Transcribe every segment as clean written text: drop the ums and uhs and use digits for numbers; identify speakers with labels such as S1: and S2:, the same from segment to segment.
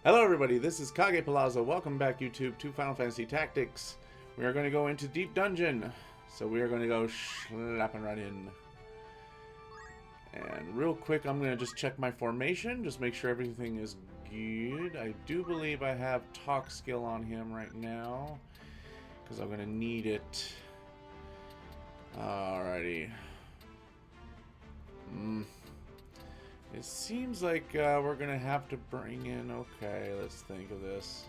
S1: Hello everybody, this is Kage Palazzo. Welcome back YouTube to Final Fantasy Tactics. We are going to go into Deep Dungeon. So we are going to go slapping right in. And real quick, I'm going to just check my formation. Just make sure everything is good. I do believe I have talk skill on him right now. Because I'm going to need it. Alrighty. It seems like we're going to have to bring in... Okay, let's think of this.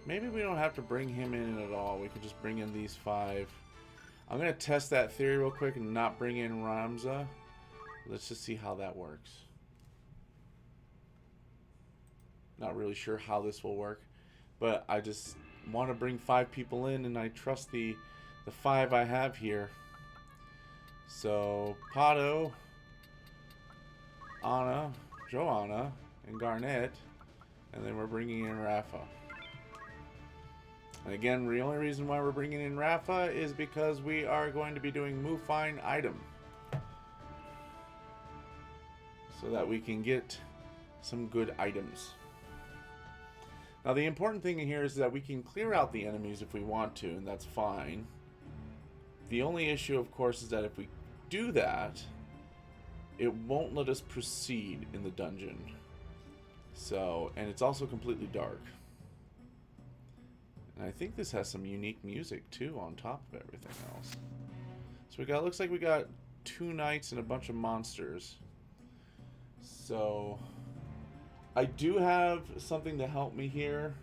S1: Maybe we don't have to bring him in at all. We could just bring in these 5. I'm going to test that theory real quick and not bring in Ramza. Let's just see how that works. Not really sure how this will work. But I just want to bring 5 people in, and I trust the 5 I have here. So, Pato, Anna, Joanna, and Garnet, and then we're bringing in Rafa. And again, the only reason why we're bringing in Rafa is because we are going to be doing Move Find Item, so that we can get some good items. Now the important thing here is that we can clear out the enemies if we want to, and that's fine. The only issue, of course, is that if we do that, it won't let us proceed in the dungeon. So, and it's also completely dark. And I think this has some unique music too on top of everything else. So we got, looks like we got 2 knights and a bunch of monsters. So I do have something to help me here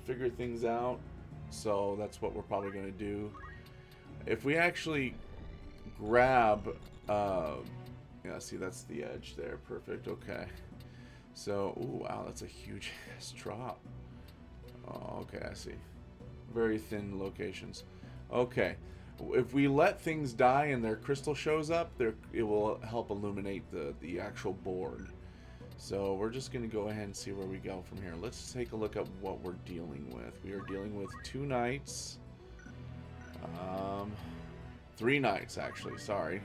S1: figure things out. So that's what we're probably going to do. If we actually grab yeah, see, that's the edge there. Perfect. Okay. So, ooh, wow, that's a huge ass drop. Oh, okay, I see. Very thin locations. Okay. If we let things die and their crystal shows up, it will help illuminate the actual board. So we're just going to go ahead and see where we go from here. Let's take a look at what we're dealing with. We are dealing with 2 knights. 3 knights, actually. Sorry.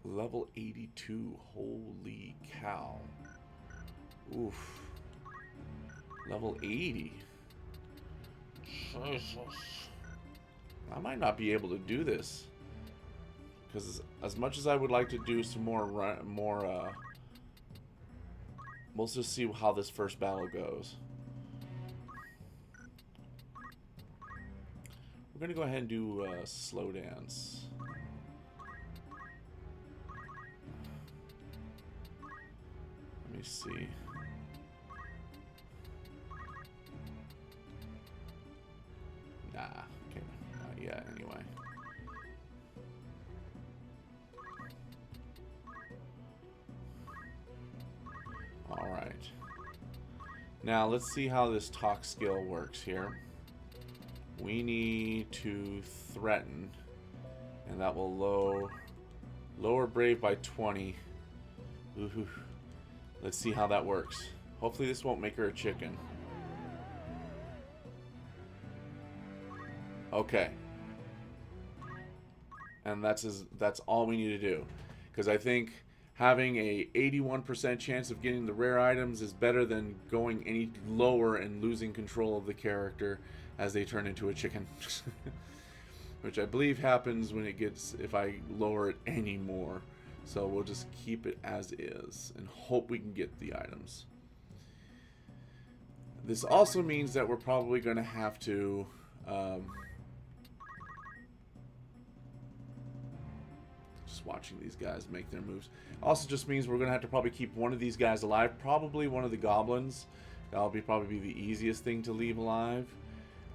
S1: Level 82. Holy cow. Oof. Level 80. Jesus. I might not be able to do this. Because as much as I would like to do some more we'll just see how this first battle goes. We're going to go ahead and do slow dance. Let me see. Nah, okay, not yet anyway. Alright. Now let's see how this talk skill works here. We need to threaten, and that will lower brave by 20. Ooh. Let's see how that works. Hopefully this won't make her a chicken. Okay. And that's all we need to do. Because I think having a 81% chance of getting the rare items is better than going any lower and losing control of the character as they turn into a chicken. Which I believe happens when if I lower it any more. So we'll just keep it as is and hope we can get the items. This also means that we're probably going to have to just watching these guys make their moves. Also just means we're going to have to probably keep one of these guys alive. Probably one of the goblins. That'll probably be the easiest thing to leave alive.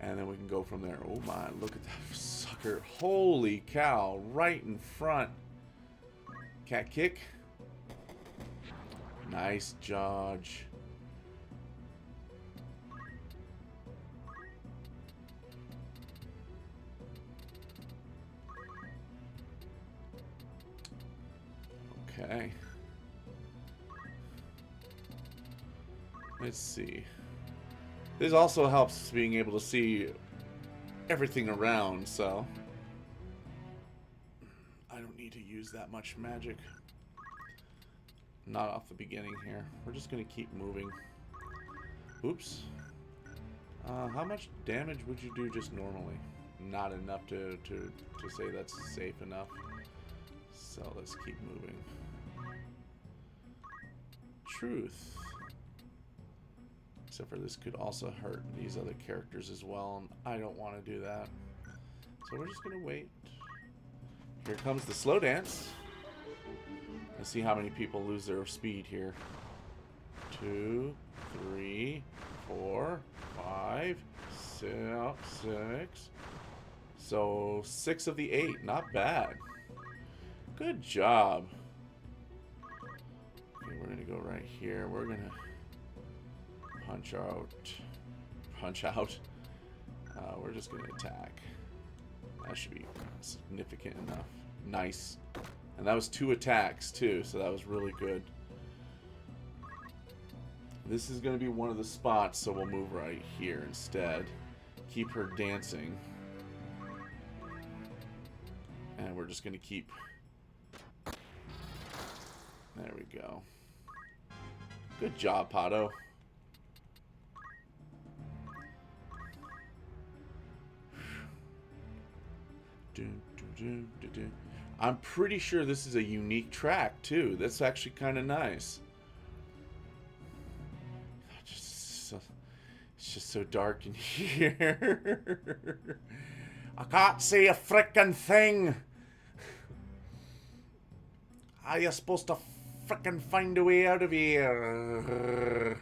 S1: And then we can go from there. Oh my, look at that sucker. Holy cow, right in front. Cat kick. Nice dodge. Okay. Let's see. This also helps being able to see everything around, so I don't need to use that much magic. Not off the beginning here. We're just going to keep moving. Oops. How much damage would you do just normally? Not enough to say that's safe enough. So let's keep moving. Truth. Except for this could also hurt these other characters as well, and I don't want to do that. So we're just going to wait. Here comes the slow dance. Let's see how many people lose their speed here. 2, 3, 4, 5, 6. So 6 of the 8. Not bad. Good job. Okay, we're going to go right here. We're going to punch out. We're just going to attack. That should be significant enough. Nice. And that was 2 attacks too, so that was really good. This is going to be one of the spots, so we'll move right here instead. Keep her dancing. And we're just going to keep... There we go. Good job, Pato. I'm pretty sure this is a unique track, too. That's actually kind of nice. It's just so dark in here. I can't see a frickin' thing. How are you supposed to frickin' find a way out of here?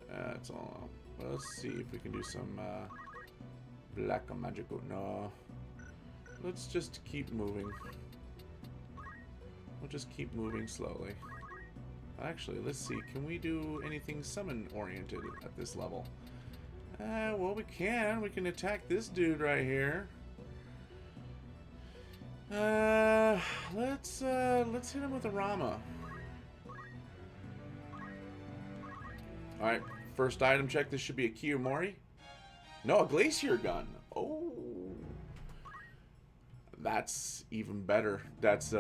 S1: That's all. Let's see if we can do some black magical. No. Let's just keep moving. We'll just keep moving slowly. Actually, let's see. Can we do anything summon-oriented at this level? Well, we can. We can attack this dude right here. Let's hit him with a Rama. Alright, first item check. This should be a Kiyomori. No, a Glacier Gun. Oh. That's even better. That's,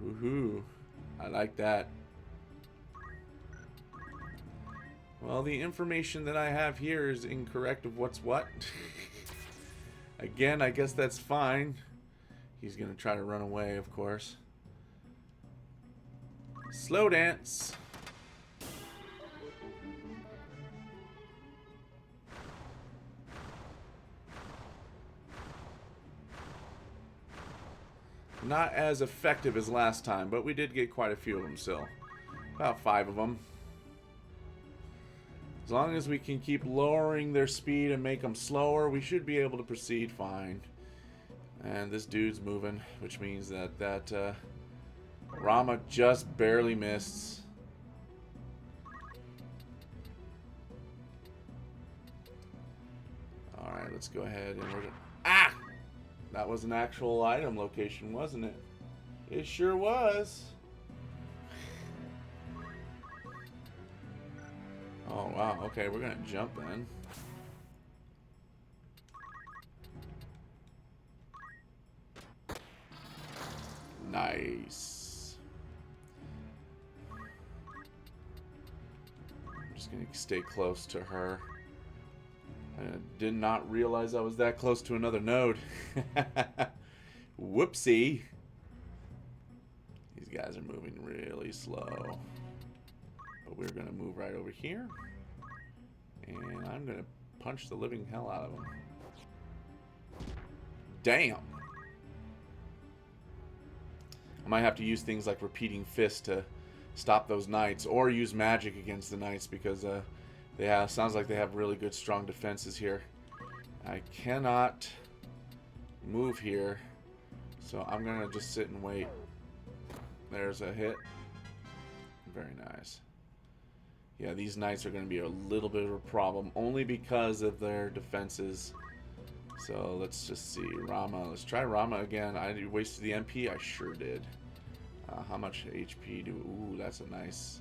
S1: woohoo. I like that. Well, the information that I have here is incorrect of what's what. Again, I guess that's fine. He's gonna try to run away, of course. Slow dance. Not as effective as last time, but we did get quite a few of them still. About 5 of them. As long as we can keep lowering their speed and make them slower, we should be able to proceed fine. And this dude's moving, which means that Rama just barely missed. Alright, let's go ahead and we're gonna... Ah! That was an actual item location, wasn't it? It sure was. Oh, wow. Okay, we're going to jump then. Nice. I'm just going to stay close to her. I did not realize I was that close to another node. Whoopsie. These guys are moving really slow. But we're going to move right over here. And I'm going to punch the living hell out of them. Damn. I might have to use things like repeating fist to stop those knights. Or use magic against the knights because... sounds like they have really good, strong defenses here. I cannot move here, so I'm gonna just sit and wait. There's a hit. Very nice. Yeah, these knights are gonna be a little bit of a problem, only because of their defenses. So let's just see. Rama. Let's try Rama again. I wasted the MP. I sure did. How much HP do... Ooh, that's a nice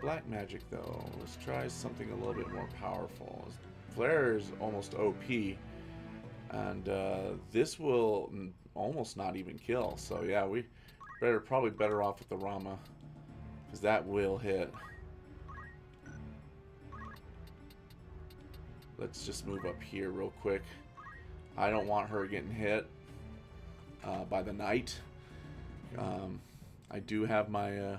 S1: Black magic, though. Let's try something a little bit more powerful. Flare is almost OP. And this will almost not even kill. So yeah, we probably better off with the Rama. Because that will hit. Let's just move up here real quick. I don't want her getting hit by the knight. I do have my...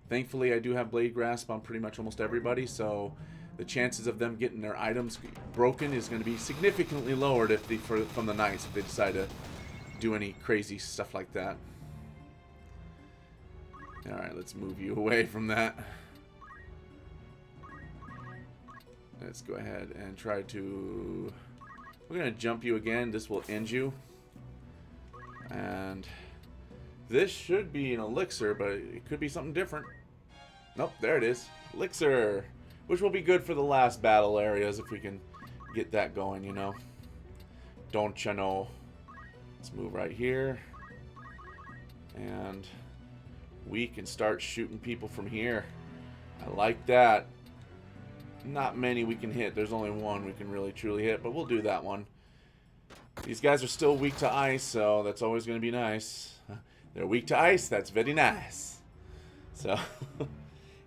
S1: Thankfully, I do have Blade Grasp on pretty much almost everybody, so the chances of them getting their items broken is going to be significantly lowered if from the knights if they decide to do any crazy stuff like that. Alright, let's move you away from that. Let's go ahead and try to... We're going to jump you again. This will end you. And this should be an elixir, but it could be something different. Nope, there it is. Elixir. Which will be good for the last battle areas if we can get that going, you know. Don't you know? Let's move right here. And we can start shooting people from here. I like that. Not many we can hit. There's only one we can really truly hit, but we'll do that one. These guys are still weak to ice, so that's always going to be nice. They're weak to ice. That's very nice. So,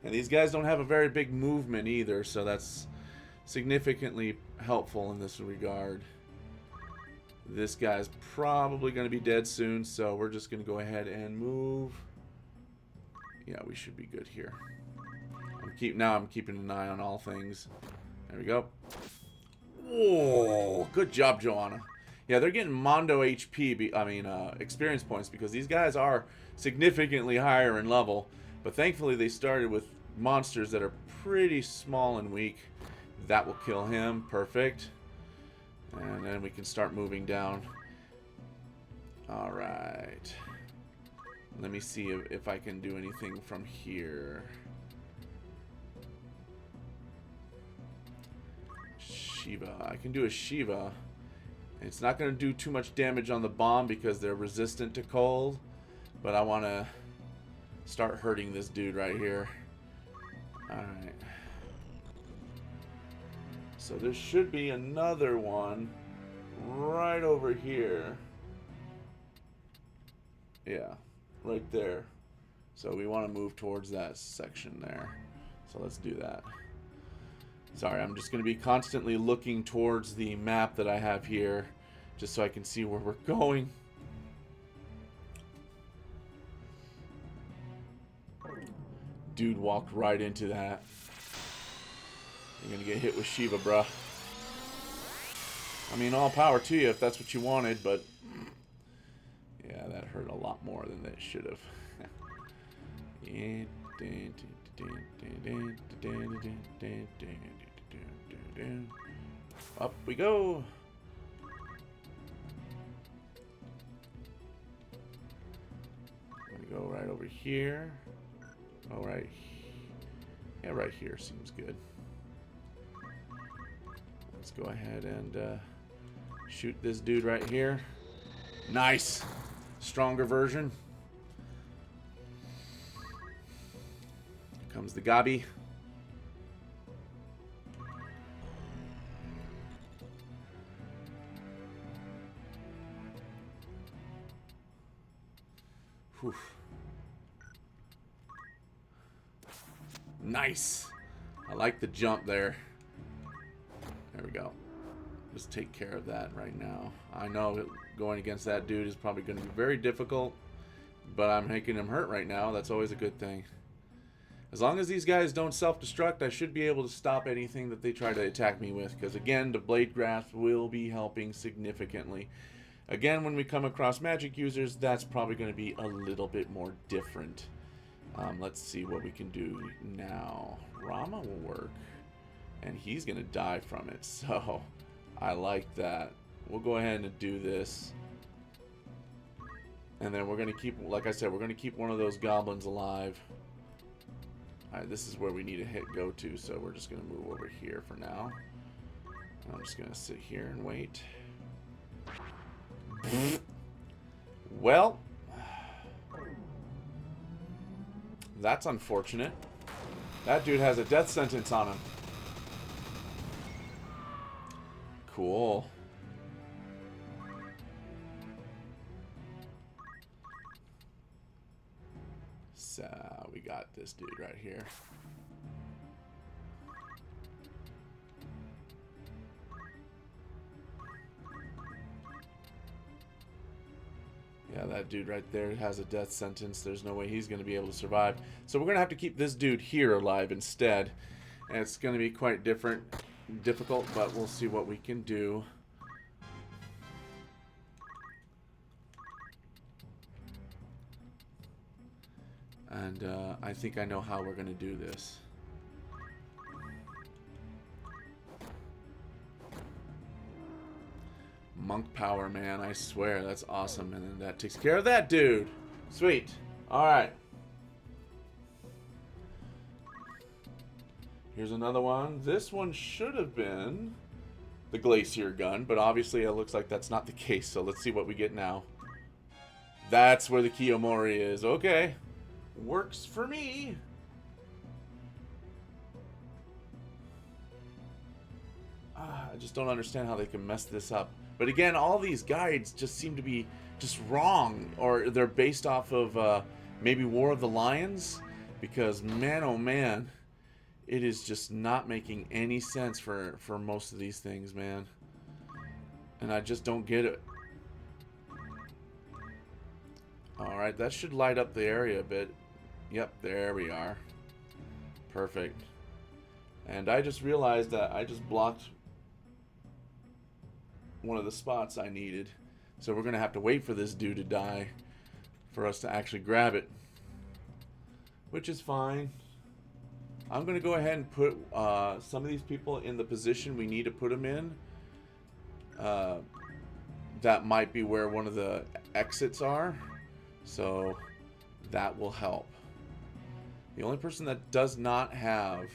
S1: and these guys don't have a very big movement either, so that's significantly helpful in this regard. This guy's probably going to be dead soon, so we're just going to go ahead and move. Yeah, we should be good here. Now I'm keeping an eye on all things. There we go. Oh, good job, Joanna. Yeah, they're getting Mondo HP, experience points, because these guys are significantly higher in level. But thankfully, they started with monsters that are pretty small and weak. That will kill him. Perfect. And then we can start moving down. Alright. Let me see if I can do anything from here. Shiva. I can do a Shiva. It's not going to do too much damage on the bomb because they're resistant to cold. But I want to start hurting this dude right here. Alright. So there should be another one right over here. Yeah, right there. So we want to move towards that section there. So let's do that. Sorry, I'm just going to be constantly looking towards the map that I have here, just so I can see where we're going. Dude walked right into that. You're going to get hit with Shiva, bruh. I mean, all power to you if that's what you wanted, but... yeah, that hurt a lot more than that should have. Up we go. I'm gonna go right over here. Oh, right. Yeah, right here seems good. Let's go ahead and shoot this dude right here. Nice. Stronger version. Here comes the Gabi. Whew. Nice. I like the jump there. There we go. Just take care of that right now. I know going against that dude is probably going to be very difficult, but I'm making him hurt right now. That's always a good thing. As long as these guys don't self-destruct, I should be able to stop anything that they try to attack me with, because again, the Blade Grasp will be helping significantly. Again, when we come across magic users, that's probably going to be a little bit more different. Let's see what we can do now. Rama will work, and he's going to die from it, so I like that. We'll go ahead and do this. And then we're going to keep, like I said, we're going to keep one of those goblins alive. Alright, this is where we need to go to, so we're just going to move over here for now. I'm just going to sit here and wait. Well, That's unfortunate. That dude has a death sentence on him. Cool. So, we got this dude right here. Yeah, that dude right there has a death sentence. There's no way he's going to be able to survive. So we're going to have to keep this dude here alive instead. And it's going to be quite difficult, but we'll see what we can do. And I think I know how we're going to do this. Monk power, man. I swear. That's awesome. And then that takes care of that dude. Sweet. Alright. Here's another one. This one should have been the Glacier gun, but obviously it looks like that's not the case. So let's see what we get now. That's where the Kiyomori is. Okay. Works for me. I just don't understand how they can mess this up. But again, all these guides just seem to be just wrong. Or they're based off of maybe War of the Lions. Because, man, oh man, it is just not making any sense for most of these things, man. And I just don't get it. Alright, that should light up the area a bit. Yep, there we are. Perfect. And I just realized that I just blocked one of the spots I needed. So we're going to have to wait for this dude to die for us to actually grab it. Which is fine. I'm going to go ahead and put some of these people in the position we need to put them in. That might be where one of the exits are. So that will help. The only person that does not have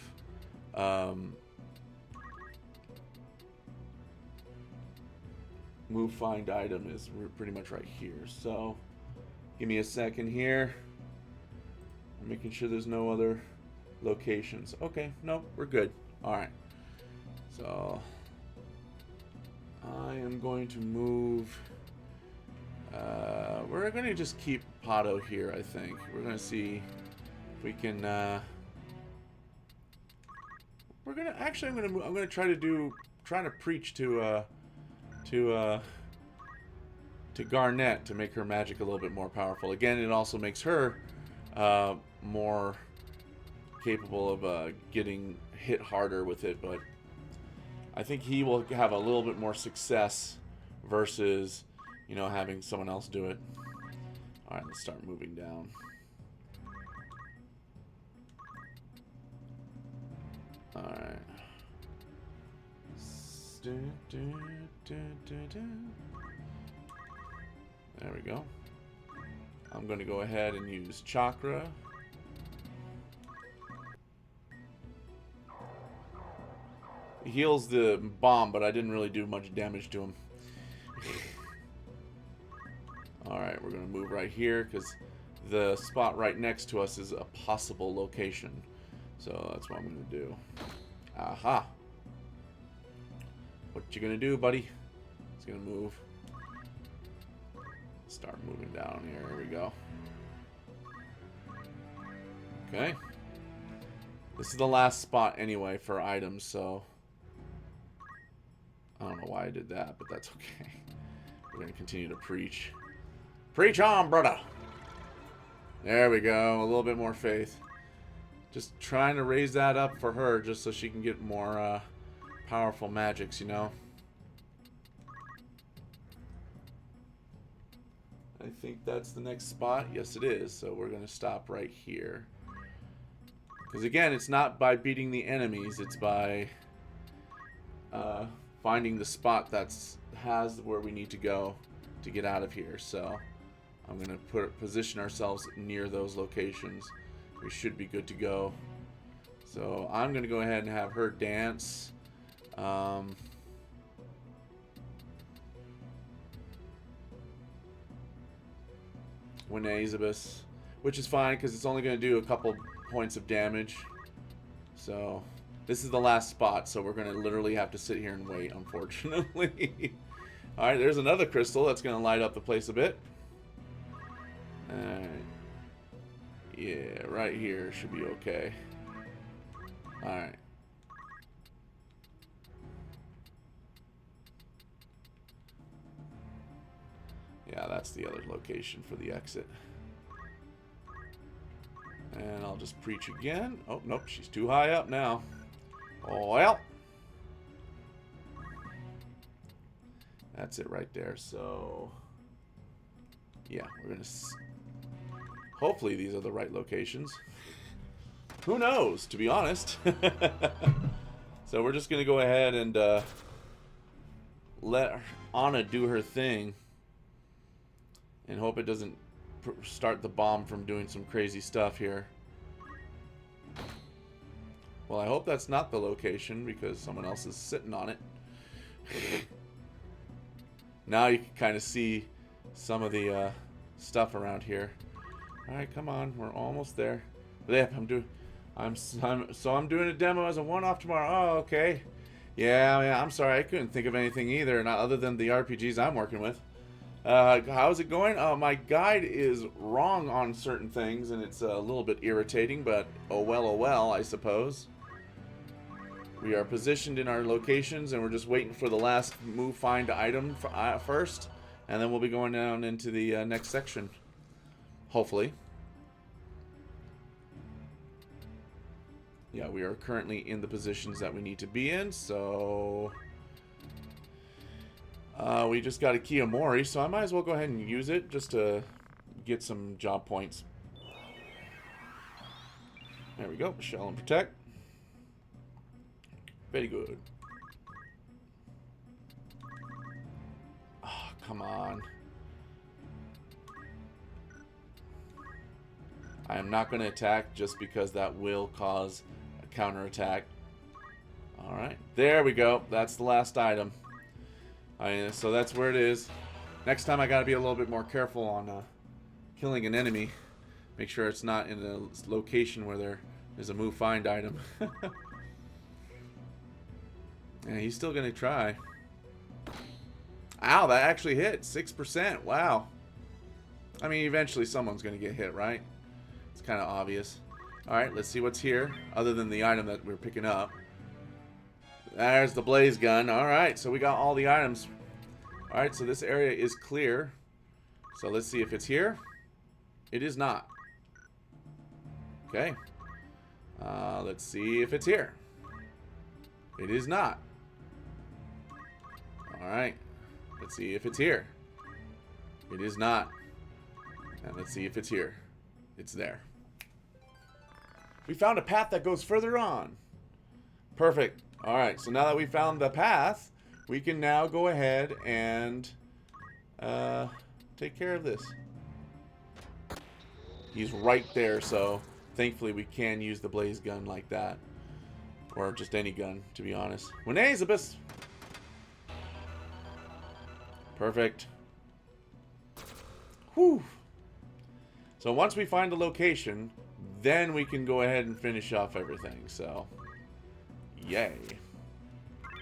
S1: move find item is pretty much right here. So give me a second here. I'm making sure there's no other locations. Okay, no, we're good. Alright. So I am going to move. We're going to just keep Pato here, I think. We're going to see if we can we're going to actually I'm going to try to preach to Garnet to make her magic a little bit more powerful. Again, it also makes her more capable of getting hit harder with it, but I think he will have a little bit more success versus, you know, having someone else do it. Alright, let's start moving down. Alright. There we go. I'm going to go ahead and use Chakra. He heals the bomb, but I didn't really do much damage to him. Alright, we're going to move right here because the spot right next to us is a possible location. So that's what I'm going to do. Aha! What you going to do, buddy? He's going to move. Start moving down here. Here we go. Okay. This is the last spot anyway for items, so I don't know why I did that, but that's okay. We're going to continue to preach. Preach on, brother! There we go. A little bit more faith. Just trying to raise that up for her just so she can get more powerful magics, you know? I think that's the next spot. Yes, it is. So we're going to stop right here. Because again, it's not by beating the enemies. It's by finding the spot that's has where we need to go to get out of here. So I'm going to position ourselves near those locations. We should be good to go. So I'm going to go ahead and have her dance. When Elizabeth. which is fine because it's only going to do a couple points of damage. So this is the last spot, so we're going to literally have to sit here and wait, unfortunately. Alright, there's another crystal that's going to light up the place a bit. Alright. Yeah, right here should be okay. Alright. Yeah, that's the other location for the exit. And I'll just preach again. Oh, nope, she's too high up now. Oh, well. That's it right there. So, yeah, we're going to... Hopefully these are the right locations. Who knows, to be honest. So we're just going to go ahead and let Anna do her thing. And hope it doesn't start the bomb from doing some crazy stuff here. Well, I hope that's not the location because someone else is sitting on it. Now you can kind of see some of the stuff around here. All right, come on, we're almost there. But yeah, I'm doing a demo as a one-off tomorrow. Oh, okay. Yeah, I'm sorry, I couldn't think of anything either, not other than the RPGs I'm working with. How's it going? My guide is wrong on certain things, and it's a little bit irritating, but oh well, I suppose. We are positioned in our locations, and we're just waiting for the last move find item first, and then we'll be going down into the next section. Hopefully. Yeah, we are currently in the positions that we need to be in, so... we just got a Kiyomori, so I might as well go ahead and use it just to get some job points. There we go. Shell and protect. Very good. Oh, come on. I am not going to attack just because that will cause a counterattack. Alright. There we go. That's the last item. So that's where it is. Next time I gotta be a little bit more careful on killing an enemy. Make sure it's not in a location where there is a move find item. Yeah, he's still gonna try. Ow, that actually hit 6%. Wow. I mean, eventually someone's gonna get hit, right? It's kind of obvious. Alright, let's see what's here, other than the item that we're picking up. There's the blaze gun. Alright, so we got all the items. Alright, so this area is clear. So let's see if it's here. It is not. Okay. Let's see if it's here. It is not. Alright. Let's see if it's here. It is not. And let's see if it's here. It's there. We found a path that goes further on. Perfect. Alright, so now that we found the path, we can now go ahead and take care of this. He's right there, so thankfully we can use the blaze gun like that. Or just any gun, to be honest. Winazabus! Perfect. Whew. So once we find the location, then we can go ahead and finish off everything, so... Yay.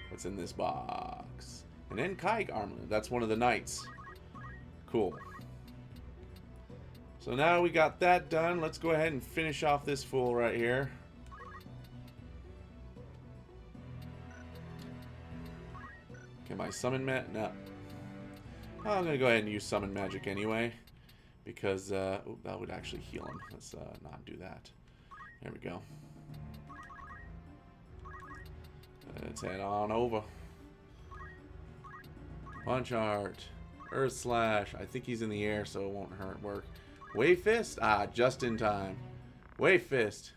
S1: What's in this box? An Kage armor. That's one of the knights. Cool. So now we got that done. Let's go ahead and finish off this fool right here. Can I summon No. I'm going to go ahead and use summon magic anyway. Because ooh, that would actually heal him. Let's not do that. There we go. Let's head on over. Punch Art. Earth Slash. I think he's in the air, so it won't hurt work. Wave Fist? Ah, just in time. Wave Fist.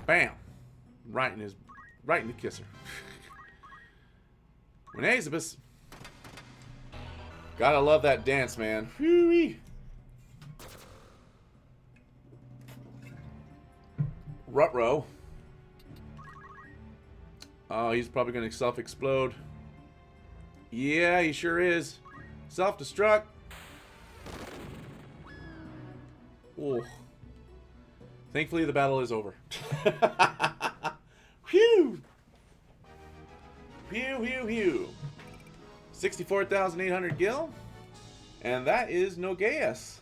S1: Bam. Right in the kisser. Winazabus. Gotta love that dance, man. Whee-wee. Rutro. Oh, he's probably going to self-explode. Yeah, he sure is. Self-destruct. Oh. Thankfully, the battle is over. Phew! Pew, pew, pew. 64,800 gil. And that is Nogeus.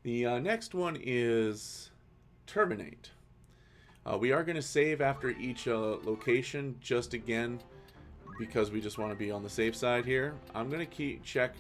S1: The next one is Terminate. We are going to save after each location, just again, because we just want to be on the safe side here. I'm going to check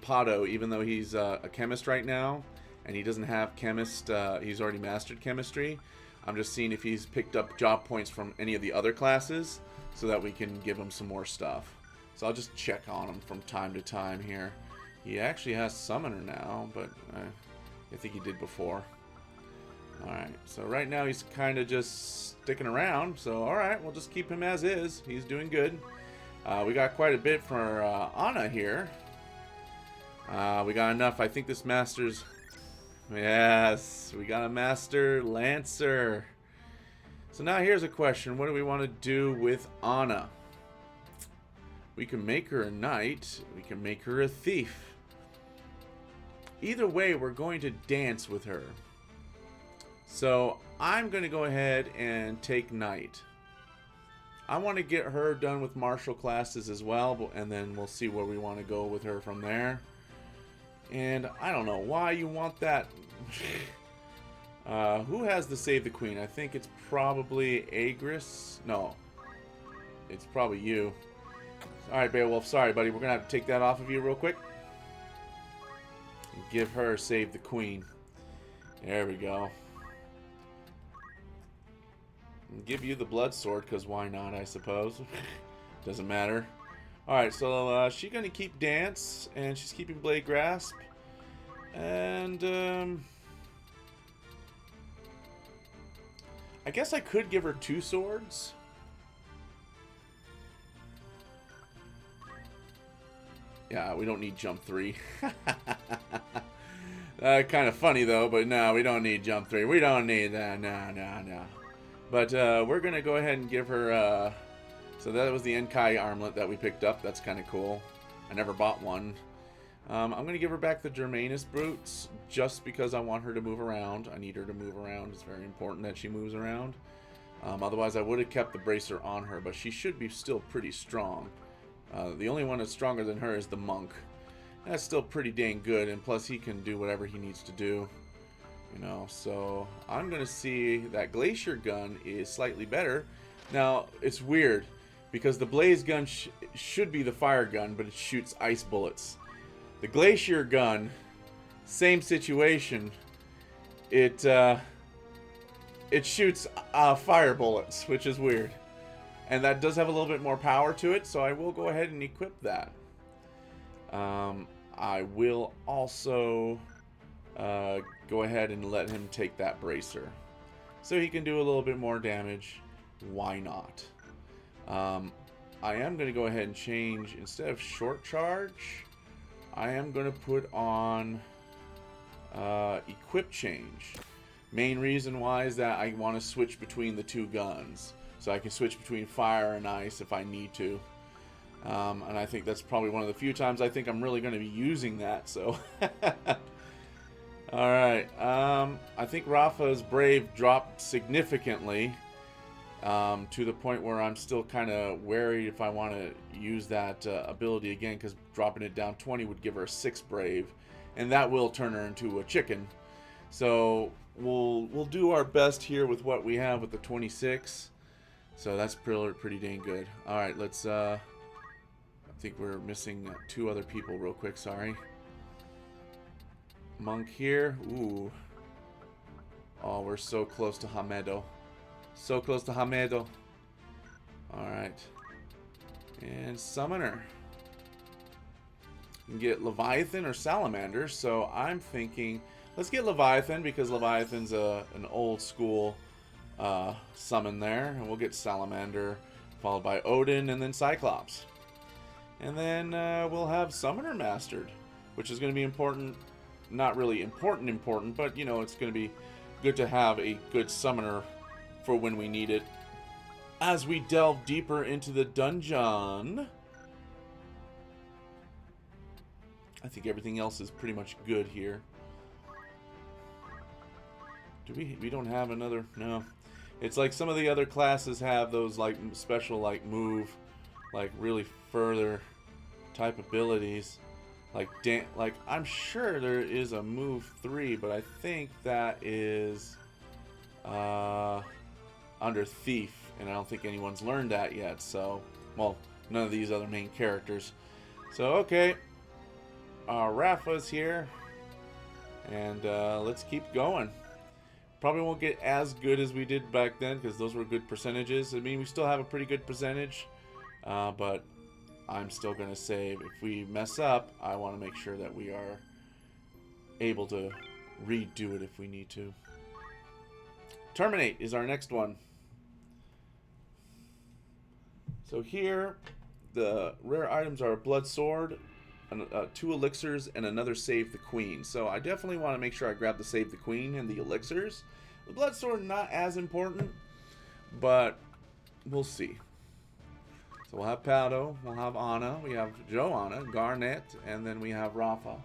S1: Pato, even though he's a chemist right now, and he doesn't have chemist, he's already mastered chemistry. I'm just seeing if he's picked up job points from any of the other classes, so that we can give him some more stuff. So I'll just check on him from time to time here. He actually has Summoner now, but I think he did before. Alright, so right now he's kind of just sticking around, so alright, we'll just keep him as is. He's doing good. We got quite a bit for Anna here. We got enough. I think this master's... Yes, we got a Master Lancer. So now here's a question. What do we want to do with Anna? We can make her a knight. We can make her a thief. Either way, we're going to dance with her. So I'm going to go ahead and take knight. I want to get her done with martial classes as well, and then we'll see where we want to go with her from there. And I don't know why you want that. Who has the Save the Queen? I think it's probably Agris. No, it's probably you. Alright, Beowulf, sorry buddy, we're going to have to take that off of you real quick. And give her Save the Queen. There we go. And give you the blood sword, because why not, I suppose. Doesn't matter. Alright, so she's going to keep dance, and she's keeping blade grasp. And I guess I could give her 2 swords. Yeah, we don't need jump 3. Kind of funny though, but no, we don't need jump 3. We don't need that. No. But we're going to go ahead and give her... so that was the Enkai armlet that we picked up. That's kind of cool. I never bought one. I'm going to give her back the Germanus boots just because I want her to move around. I need her to move around. It's very important that she moves around. Otherwise, I would have kept the bracer on her, but she should be still pretty strong. The only one that's stronger than her is the monk. That's still pretty dang good, and plus he can do whatever he needs to do. You know, so I'm going to see that Glacier gun is slightly better. Now, it's weird, because the Blaze gun should be the fire gun, but it shoots ice bullets. The Glacier gun, same situation. It shoots fire bullets, which is weird. And that does have a little bit more power to it, so I will go ahead and equip that. I will also go ahead and let him take that bracer. So he can do a little bit more damage. Why not? I am going to go ahead and change, instead of short charge, I am going to put on equip change. Main reason why is that I want to switch between the 2 guns. So I can switch between fire and ice if I need to. And I think that's probably one of the few times I think I'm really going to be using that. So, alright. I think Rafa's Brave dropped significantly. To the point where I'm still kind of wary if I want to use that ability again. Because dropping it down 20 would give her a 6 Brave. And that will turn her into a chicken. So we'll do our best here with what we have with the 26. So that's pretty dang good. Alright, let's, I think we're missing 2 other people real quick, sorry. Monk here. Ooh. Oh, we're so close to Hamedo. So close to Hamedo. Alright. And Summoner. You can get Leviathan or Salamander, so I'm thinking, let's get Leviathan, because Leviathan's an old school summon there, and we'll get Salamander followed by Odin and then Cyclops, and then we'll have Summoner mastered, which is going to be important not really important, but, you know, it's going to be good to have a good summoner for when we need it. As we delve deeper into the dungeon, I think everything else is pretty much good here. Do we don't have another? No. It's like some of the other classes have those like special like move, like really further type abilities. Like I'm sure there is a move 3, but I think that is under Thief, and I don't think anyone's learned that yet. So, well, none of these other main characters. So okay, Rafa's here, and let's keep going. Probably won't get as good as we did back then because those were good percentages. I mean, we still have a pretty good percentage, but I'm still going to say if we mess up, I want to make sure that we are able to redo it if we need to. Terminate is our next one. So here, the rare items are a blood sword, 2 elixirs, and another save the queen. So I definitely want to make sure I grab the save the queen and the elixirs. The blood sword not as important, but we'll see. So we'll have Pado, we'll have Anna, we have Joanna, Garnet, and then we have Rafa.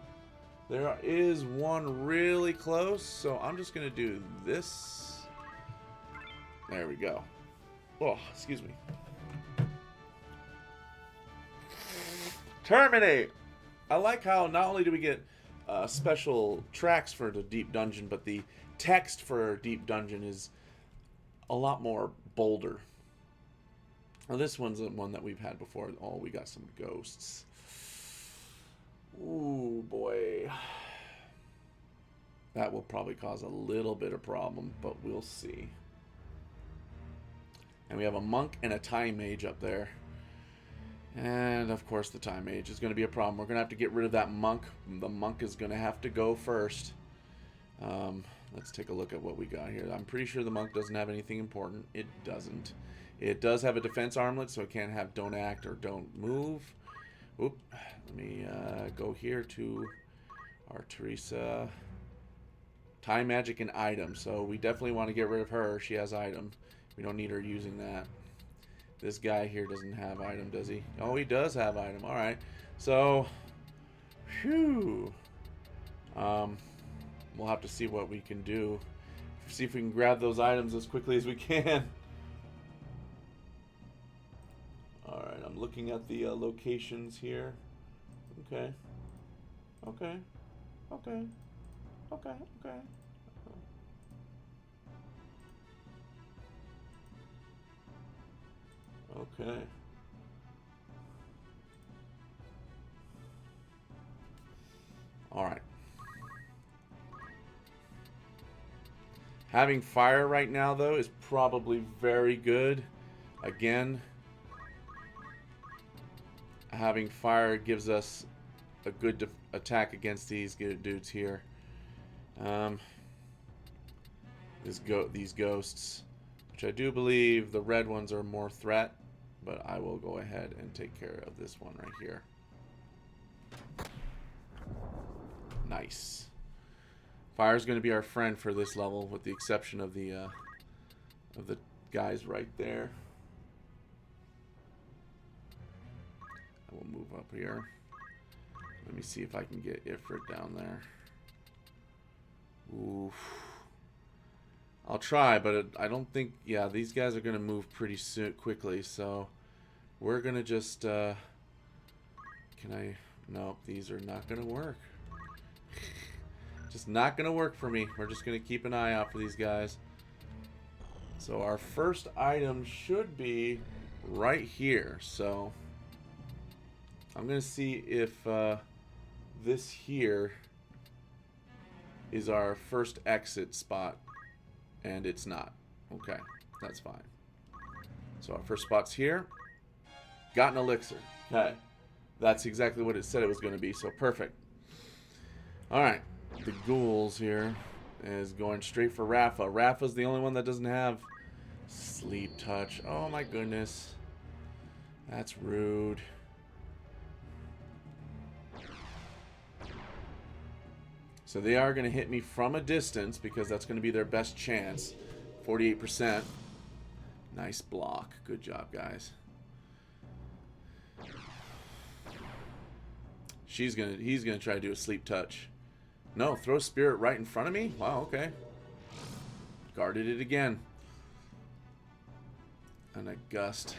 S1: There is one really close, so I'm just going to do this. There we go. Oh, excuse me. Terminate! I like how not only do we get special tracks for the deep dungeon, but the text for deep dungeon is a lot more bolder. Now this one's the one that we've had before. Oh, we got some ghosts. Ooh, boy. That will probably cause a little bit of problem, but we'll see. And we have a monk and a time mage up there. And, of course, the time mage is going to be a problem. We're going to have to get rid of that monk. The monk is going to have to go first. Let's take a look at what we got here. I'm pretty sure the monk doesn't have anything important. It doesn't. It does have a defense armlet, so it can't have don't act or don't move. Oop. Let me go here to our Teresa. Time magic and item. So we definitely want to get rid of her. She has item. We don't need her using that. This guy here doesn't have item, does he? Oh, he does have item. All right. So, whew. We'll have to see what we can do. See if we can grab those items as quickly as we can. All right. I'm looking at the locations here. Okay. Okay. Okay. Okay. Okay. Okay. All right. Having fire right now, though, is probably very good. Again, having fire gives us a good attack against these dudes here. These ghosts, which I do believe the red ones are more threat. But I will go ahead and take care of this one right here. Nice. Fire is going to be our friend for this level, with the exception of the guys right there. I will move up here. Let me see if I can get Ifrit down there. Oof. I'll try, but I don't think... Yeah, these guys are going to move pretty quickly, so... We're going to just... Can I... Nope, these are not going to work. Just not going to work for me. We're just going to keep an eye out for these guys. So our first item should be right here. So... I'm going to see if this here is our first exit spot. And it's not. Okay, that's fine. So our first spot's here. Got an elixir. Okay. That's exactly what it said it was going to be, so perfect. Alright. The ghouls here is going straight for Rafa. Rafa's the only one that doesn't have sleep touch. Oh my goodness. That's rude. So they are going to hit me from a distance because that's going to be their best chance. 48%. Nice block. Good job, guys. He's gonna try to do a sleep touch. No, throw spirit right in front of me? Wow, okay. Guarded it again. And a gust.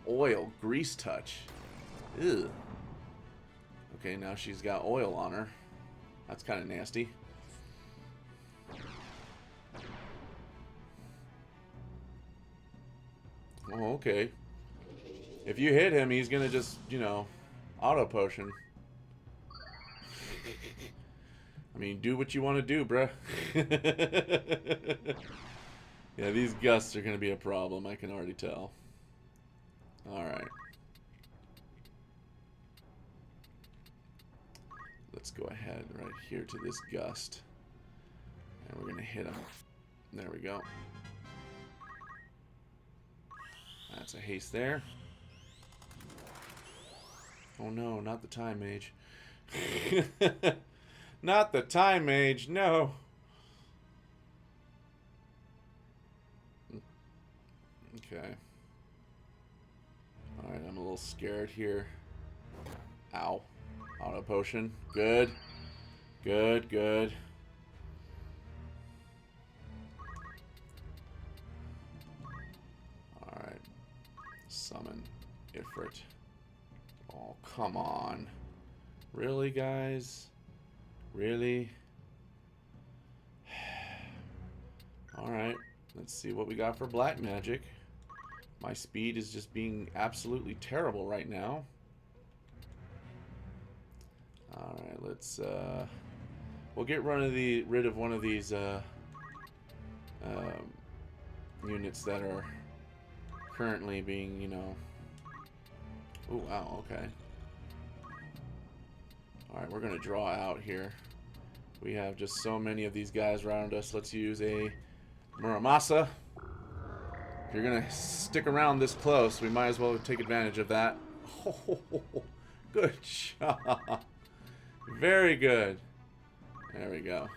S1: Oil, grease touch. Ew. Okay, now she's got oil on her. That's kind of nasty. Oh, okay. If you hit him, he's gonna just, you know, auto potion. I mean, do what you want to do, bruh. Yeah, these gusts are gonna be a problem, I can already tell. Alright. Let's go ahead right here to this gust. And we're gonna hit him. There we go. That's a haste there. Oh no, not the time mage. Not the time mage, no. Okay. Alright, I'm a little scared here. Ow. Auto potion. Good. Good, good. Alright. Summon Ifrit. Oh, come on. Really, guys? Really? Alright. Let's see what we got for black magic. My speed is just being absolutely terrible right now. Alright, let's we'll get rid of one of these units that are currently being, you know. Oh wow, okay. Alright, we're gonna draw out here. We have just so many of these guys around us. Let's use a Muramasa. If you're gonna stick around this close, we might as well take advantage of that. Oh, good job. Very good. There we go.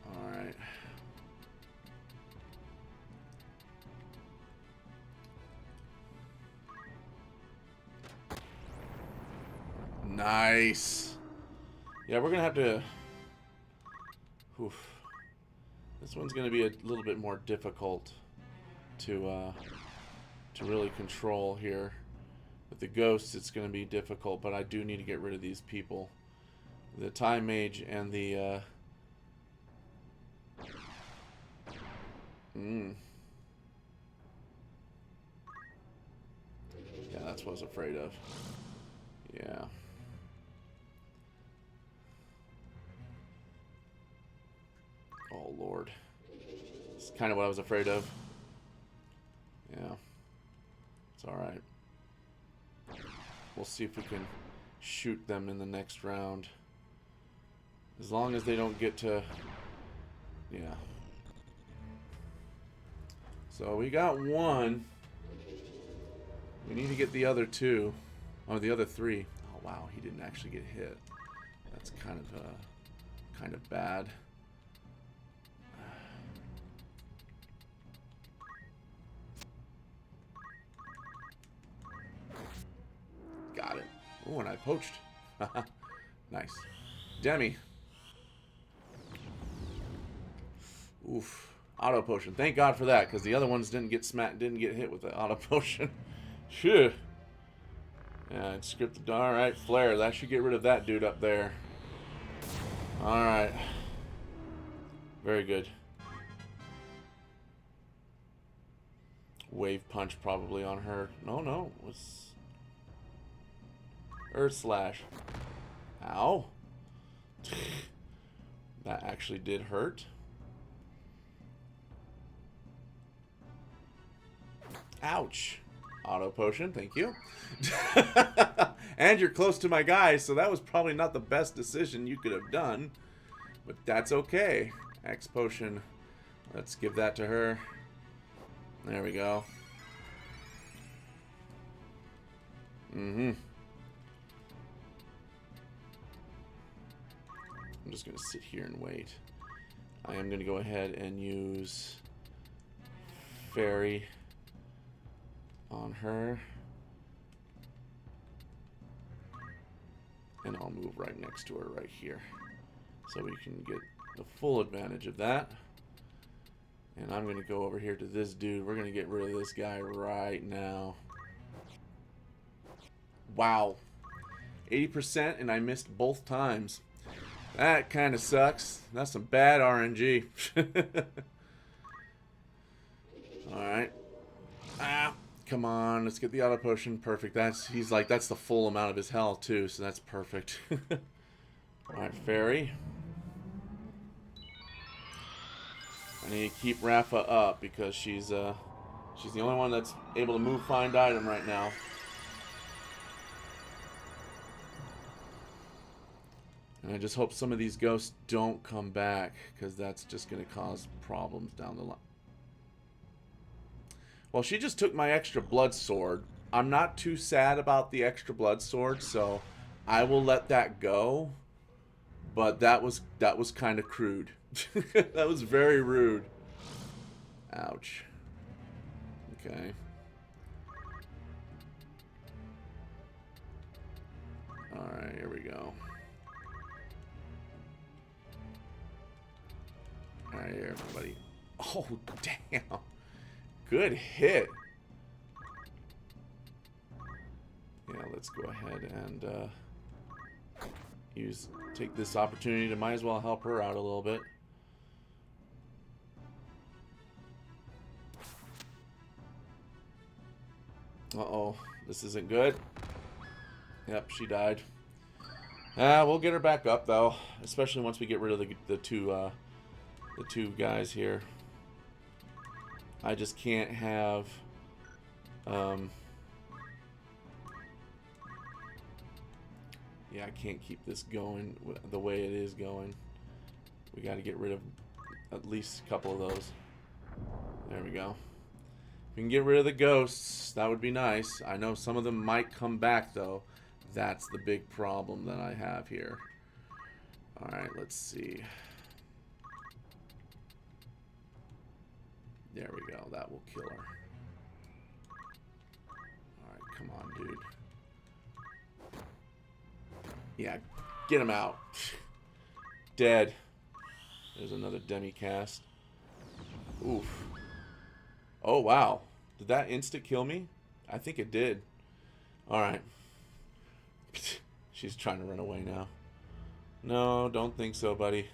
S1: Alright. Nice. Yeah, we're gonna have to. Oof. This one's gonna be a little bit more difficult to really control here. With the ghosts, it's gonna be difficult, but I do need to get rid of these people. The time mage and the yeah, that's what I was afraid of. Yeah. Oh, Lord. It's kind of what I was afraid of. Yeah. It's alright. We'll see if we can shoot them in the next round. As long as they don't get to... Yeah. So we got one. We need to get the other two. Oh, the other three. Oh, wow. He didn't actually get hit. That's kind of bad. Got it. Oh, and I poached. Nice. Demi. Oof. Auto potion. Thank God for that, because the other ones didn't get hit with the auto potion. Phew. Yeah, it's scripted. Alright, flare. That should get rid of that dude up there. Alright. Very good. Wave punch probably on her. No. It was Earth Slash. Ow. That actually did hurt. Ouch. Auto potion, thank you. And you're close to my guy, so that was probably not the best decision you could have done. But that's okay. X potion. Let's give that to her. There we go. Mm-hmm. I'm just going to sit here and wait. I am going to go ahead and use Fairy on her. And I'll move right next to her right here. So we can get the full advantage of that. And I'm going to go over here to this dude. We're going to get rid of this guy right now. Wow. 80% and I missed both times. That kind of sucks. That's some bad RNG. Alright. Ah, come on. Let's get the auto potion. Perfect. He's like, that's the full amount of his health too, so that's perfect. Alright, Fairy. I need to keep Rafa up because she's the only one that's able to move find item right now. And I just hope some of these ghosts don't come back, because that's just going to cause problems down the line. Well, she just took my extra blood sword. I'm not too sad about the extra blood sword, so I will let that go. But that was kind of crude. That was very rude. Ouch. Okay. Alright, here we go. Alright, here, everybody. Oh, damn. Good hit. Yeah, let's go ahead and take this opportunity to might as well help her out a little bit. Uh-oh, this isn't good. Yep, she died. We'll get her back up though, especially once we get rid of the two guys here. I just can't have yeah, I can't keep this going the way it is going. We got to get rid of at least a couple of those. There we go. If we can get rid of the ghosts, that would be nice. I know some of them might come back though. That's the big problem that I have here. Alright, let's see. There we go. That will kill her. Alright, come on, dude. Yeah, get him out. Dead. There's another demi-cast. Oof. Oh, wow. Did that insta-kill me? I think it did. Alright. She's trying to run away now. No, don't think so, buddy.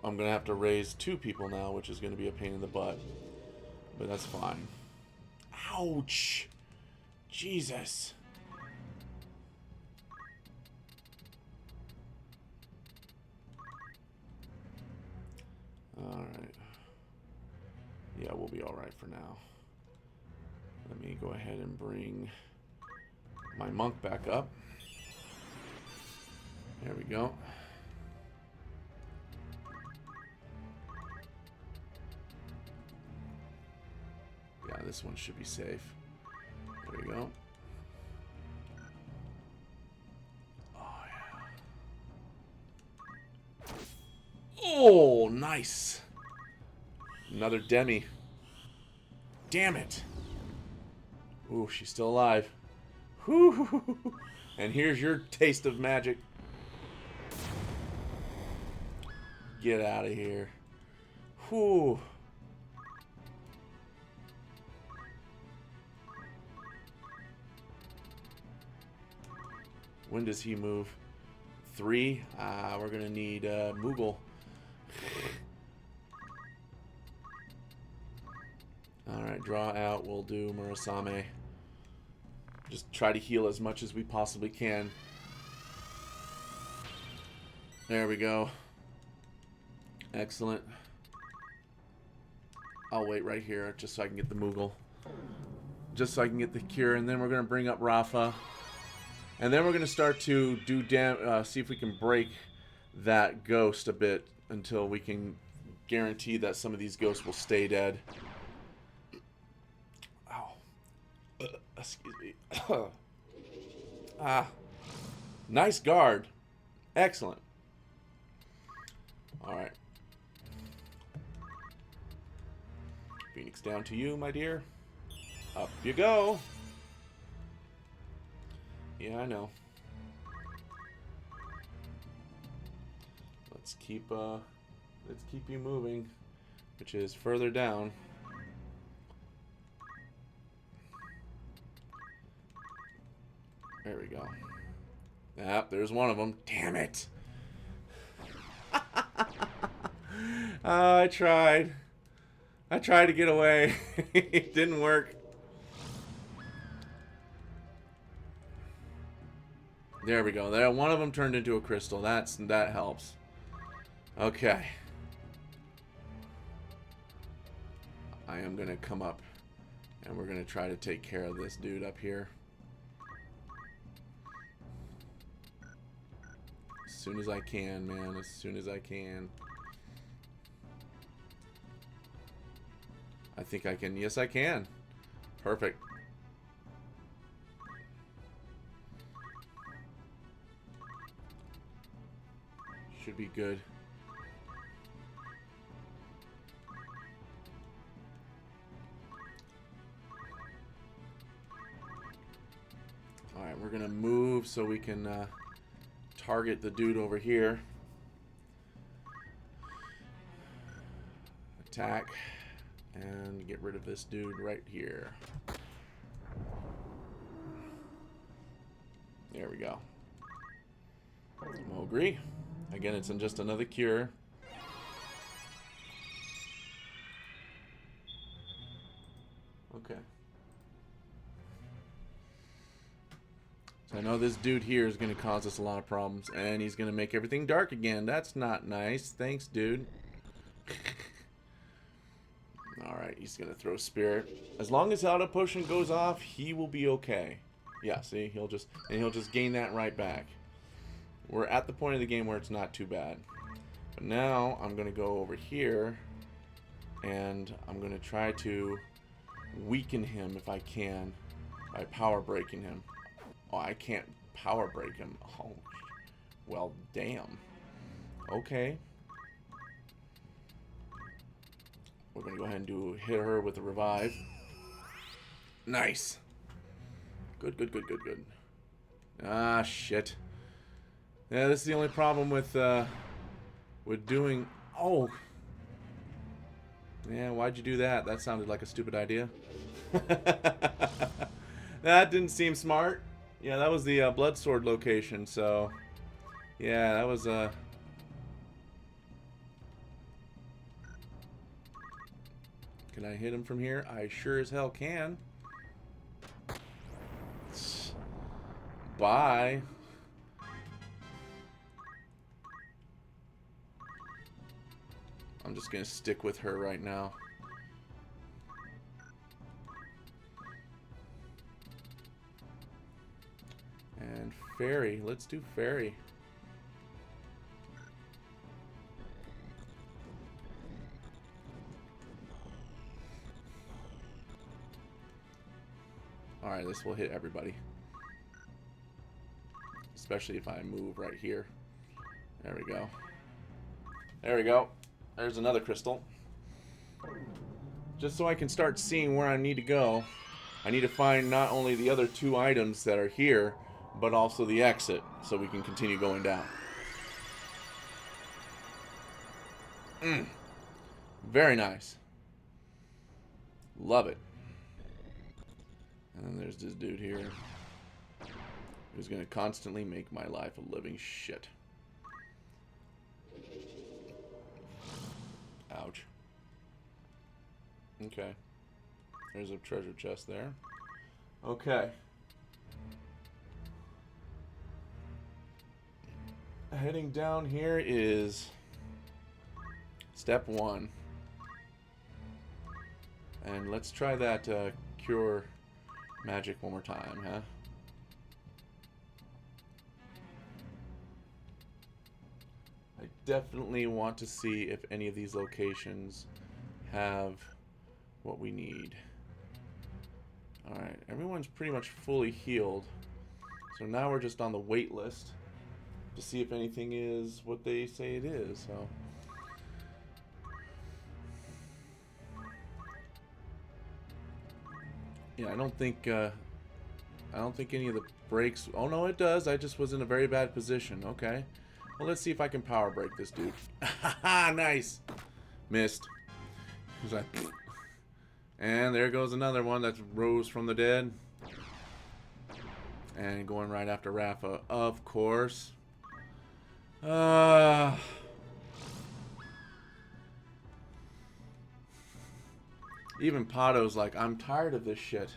S1: I'm going to have to raise 2 people now, which is going to be a pain in the butt. But that's fine. Ouch! Jesus. Alright. Yeah, we'll be alright for now. Let me go ahead and bring my monk back up. There we go. Yeah, this one should be safe. There we go. Oh, yeah. Oh, nice. Another demi. Damn it. Ooh, she's still alive. Whoo! And here's your taste of magic. Get out of here. Whoo! When does he move? 3? We're gonna need Moogle. Alright, draw out. We'll do Murasame. Just try to heal as much as we possibly can. There we go. Excellent. I'll wait right here just so I can get the Moogle. Just so I can get the cure. And then we're going to bring up Rafa. And then we're going to start to do see if we can break that ghost a bit until we can guarantee that some of these ghosts will stay dead. Ow. Excuse me. Ah. Nice guard. Excellent. Alright. Phoenix down to you, my dear. Up you go. Yeah, I know. Let's keep you moving, which is further down. There we go. Ah, there's one of them. Damn it. I tried. I tried to get away. It didn't work. There we go. There, one of them turned into a crystal. That helps. Okay. I am gonna come up, and we're gonna try to take care of this dude up here. As soon as I can, man. As soon as I can. I think I can. Yes, I can. Perfect. Should be good. Alright, we're gonna move so we can target the dude over here. Attack. And get rid of this dude right here. There we go. Mowgli. Again, it's in just another cure. Okay. So I know this dude here is going to cause us a lot of problems. And he's going to make everything dark again. That's not nice. Thanks, dude. Alright, he's going to throw Spirit. As long as Auto Potion goes off, he will be okay. Yeah, see? He'll just gain that right back. We're at the point of the game where it's not too bad. But now, I'm going to go over here. And I'm going to try to weaken him if I can. By power breaking him. Oh, I can't power break him. Oh, well, damn. Okay. We're going to go ahead and hit her with a revive. Nice. Good, good, good, good, good. Ah, shit. Yeah, this is the only problem with doing... Oh. Yeah, why'd you do that? That sounded like a stupid idea. That didn't seem smart. Yeah, that was the blood sword location, so... Yeah, that was... Can I hit him from here? I sure as hell can. Bye. I'm just gonna stick with her right now. And fairy. Let's do fairy. Alright, this will hit everybody. Especially if I move right here. There we go. There we go. There's another crystal. Just so I can start seeing where I need to go, I need to find not only the other two items that are here, but also the exit, so we can continue going down. Very nice. Love it. And then there's this dude here who's going to constantly make my life a living shit. Ouch. Okay. There's a treasure chest there. Okay. Heading down here is step 1. And let's try that cure magic one more time, huh? definitely want to see if any of these locations have what we need. Alright, everyone's pretty much fully healed. So now we're just on the wait list to see if anything is what they say it is. So yeah, I don't think any of the breaks. Oh no, it does. I just was in a very bad position. Okay. Well, let's see if I can power break this dude. Nice. Missed. He's like, and there goes another one that rose from the dead. And going right after Rafa, of course. Even Pato's like, I'm tired of this shit.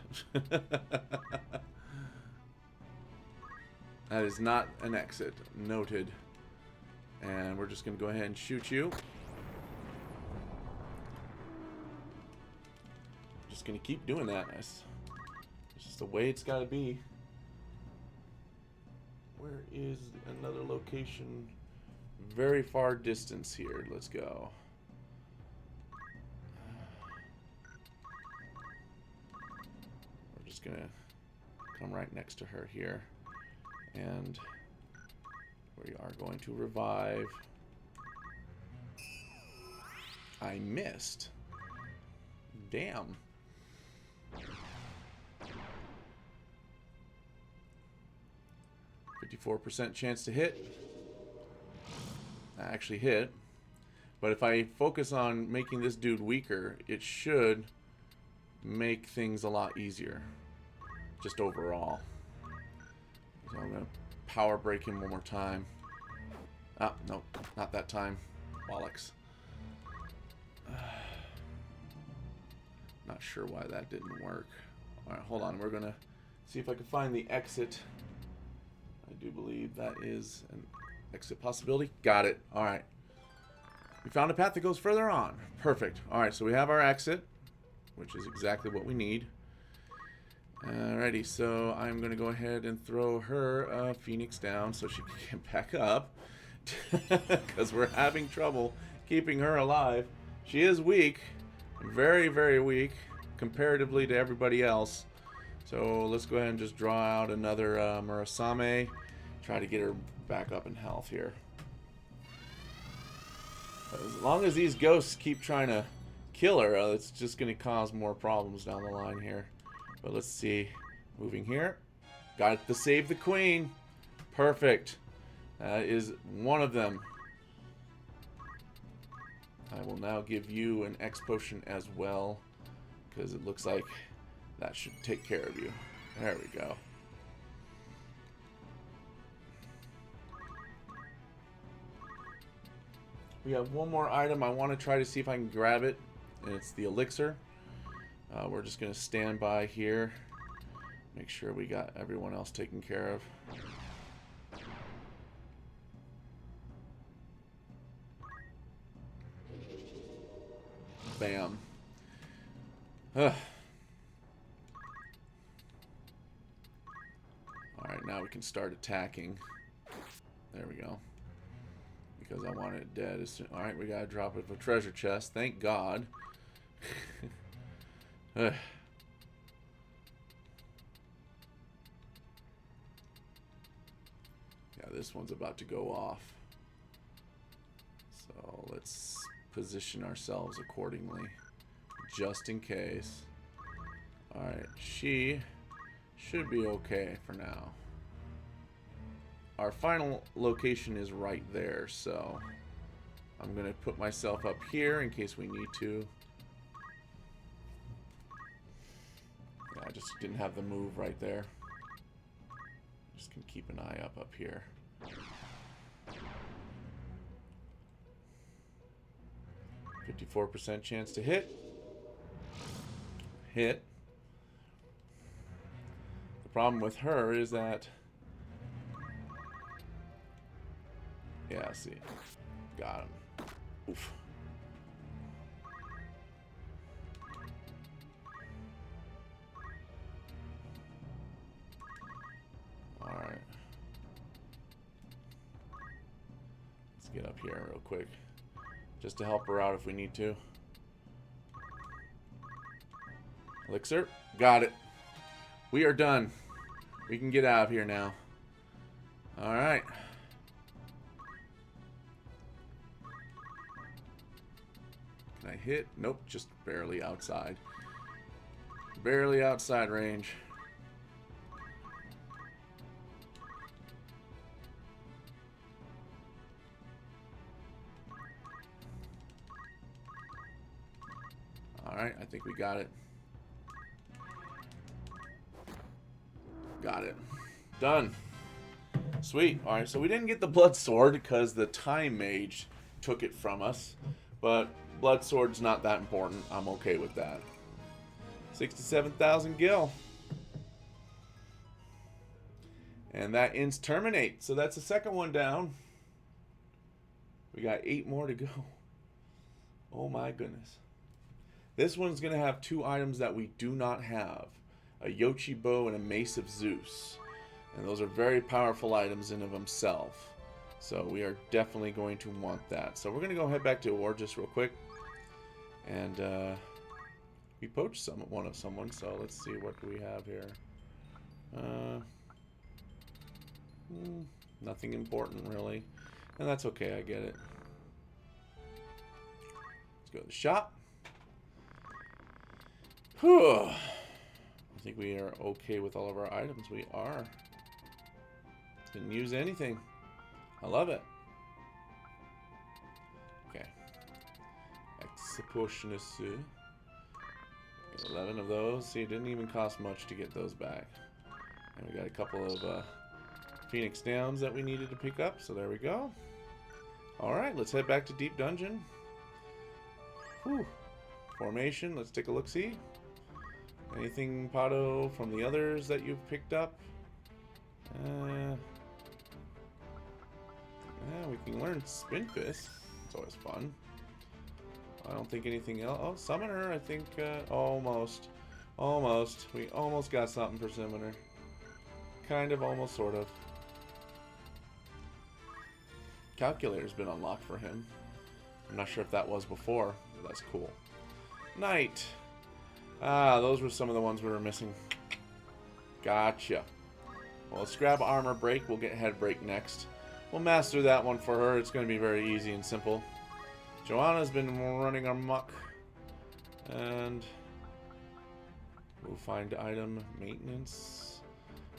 S1: That is not an exit. Noted. And we're just going to go ahead and shoot you. Just going to keep doing that. It's just the way it's got to be. Where is another location? Very far distance here. Let's go. We're just going to come right next to her here. And we are going to revive. I missed. Damn. %54 chance to hit. I actually hit. But if I focus on making this dude weaker, it should make things a lot easier. Just overall. So I'm going to power break him one more time. Ah, no, not that time. Bollocks. Not sure why that didn't work. Alright, hold on. We're going to see if I can find the exit. I do believe that is an exit possibility. Got it. Alright. We found a path that goes further on. Perfect. Alright, so we have our exit, which is exactly what we need. Alrighty, so I'm going to go ahead and throw her Phoenix down so she can get back up. Because we're having trouble keeping her alive. She is weak. Very, very weak comparatively to everybody else. So let's go ahead and just draw out another Murasame. Try to get her back up in health here. As long as these ghosts keep trying to kill her, it's just going to cause more problems down the line here. But let's see. Moving here. Got to save the queen. Perfect. That is one of them. I will now give you an X potion as well, because it looks like that should take care of you. There we go. We have one more item. I want to try to see if I can grab it, and it's the elixir. We're just going to stand by here. Make sure we got everyone else taken care of. Bam. Alright, now we can start attacking. There we go. Because I want it dead as soon. Alright, we gotta drop it for treasure chest. Thank God. Yeah, this one's about to go off. So let's position ourselves accordingly, just in case. Alright, she should be okay for now. Our final location is right there, so I'm going to put myself up here in case we need to. Yeah, I just didn't have the move right there. Just can keep an eye up here. %54 chance to hit. Hit. The problem with her is that... Yeah, see. Got him. Oof. Alright. Let's get get up here real quick. Just to help her out if we need to. Elixir. Got it. We are done. We can get out of here now. Alright. Can I hit? Nope, just barely outside. Barely outside range. Alright, I think we got it. Got it. Done. Sweet. Alright, so we didn't get the blood sword because the time mage took it from us. But blood sword's not that important. I'm okay with that. 67,000 gil. And that ends terminate. So that's the second one down. We got 8 more to go. Oh my goodness. This one's going to have 2 items that we do not have. A Yoshi bow and a mace of Zeus. And those are very powerful items in of themselves. So we are definitely going to want that. So we're going to go head back to war just real quick. And we poached one of someone. So let's see, what do we have here? Nothing important really. And that's okay, I get it. Let's go to the shop. Whew. I think we are okay with all of our items. We are. Didn't use anything. I love it. Okay. Executionist. 11 of those. See, it didn't even cost much to get those back. And we got a couple of Phoenix Downs that we needed to pick up. So there we go. Alright, let's head back to Deep Dungeon. Whew. Formation. Let's take a look-see. Anything, Pato, from the others that you've picked up? Yeah, we can learn Spin Fist. It's always fun. I don't think anything else. Oh, Summoner, I think. Almost. Almost. We almost got something for Summoner. Kind of, almost, sort of. Calculator's been unlocked for him. I'm not sure if that was before, but that's cool. Knight. Ah, those were some of the ones we were missing. Gotcha. Well, let's grab Armor Break. We'll get Head Break next. We'll master that one for her. It's going to be very easy and simple. Joanna's been running amok. And we'll find item maintenance.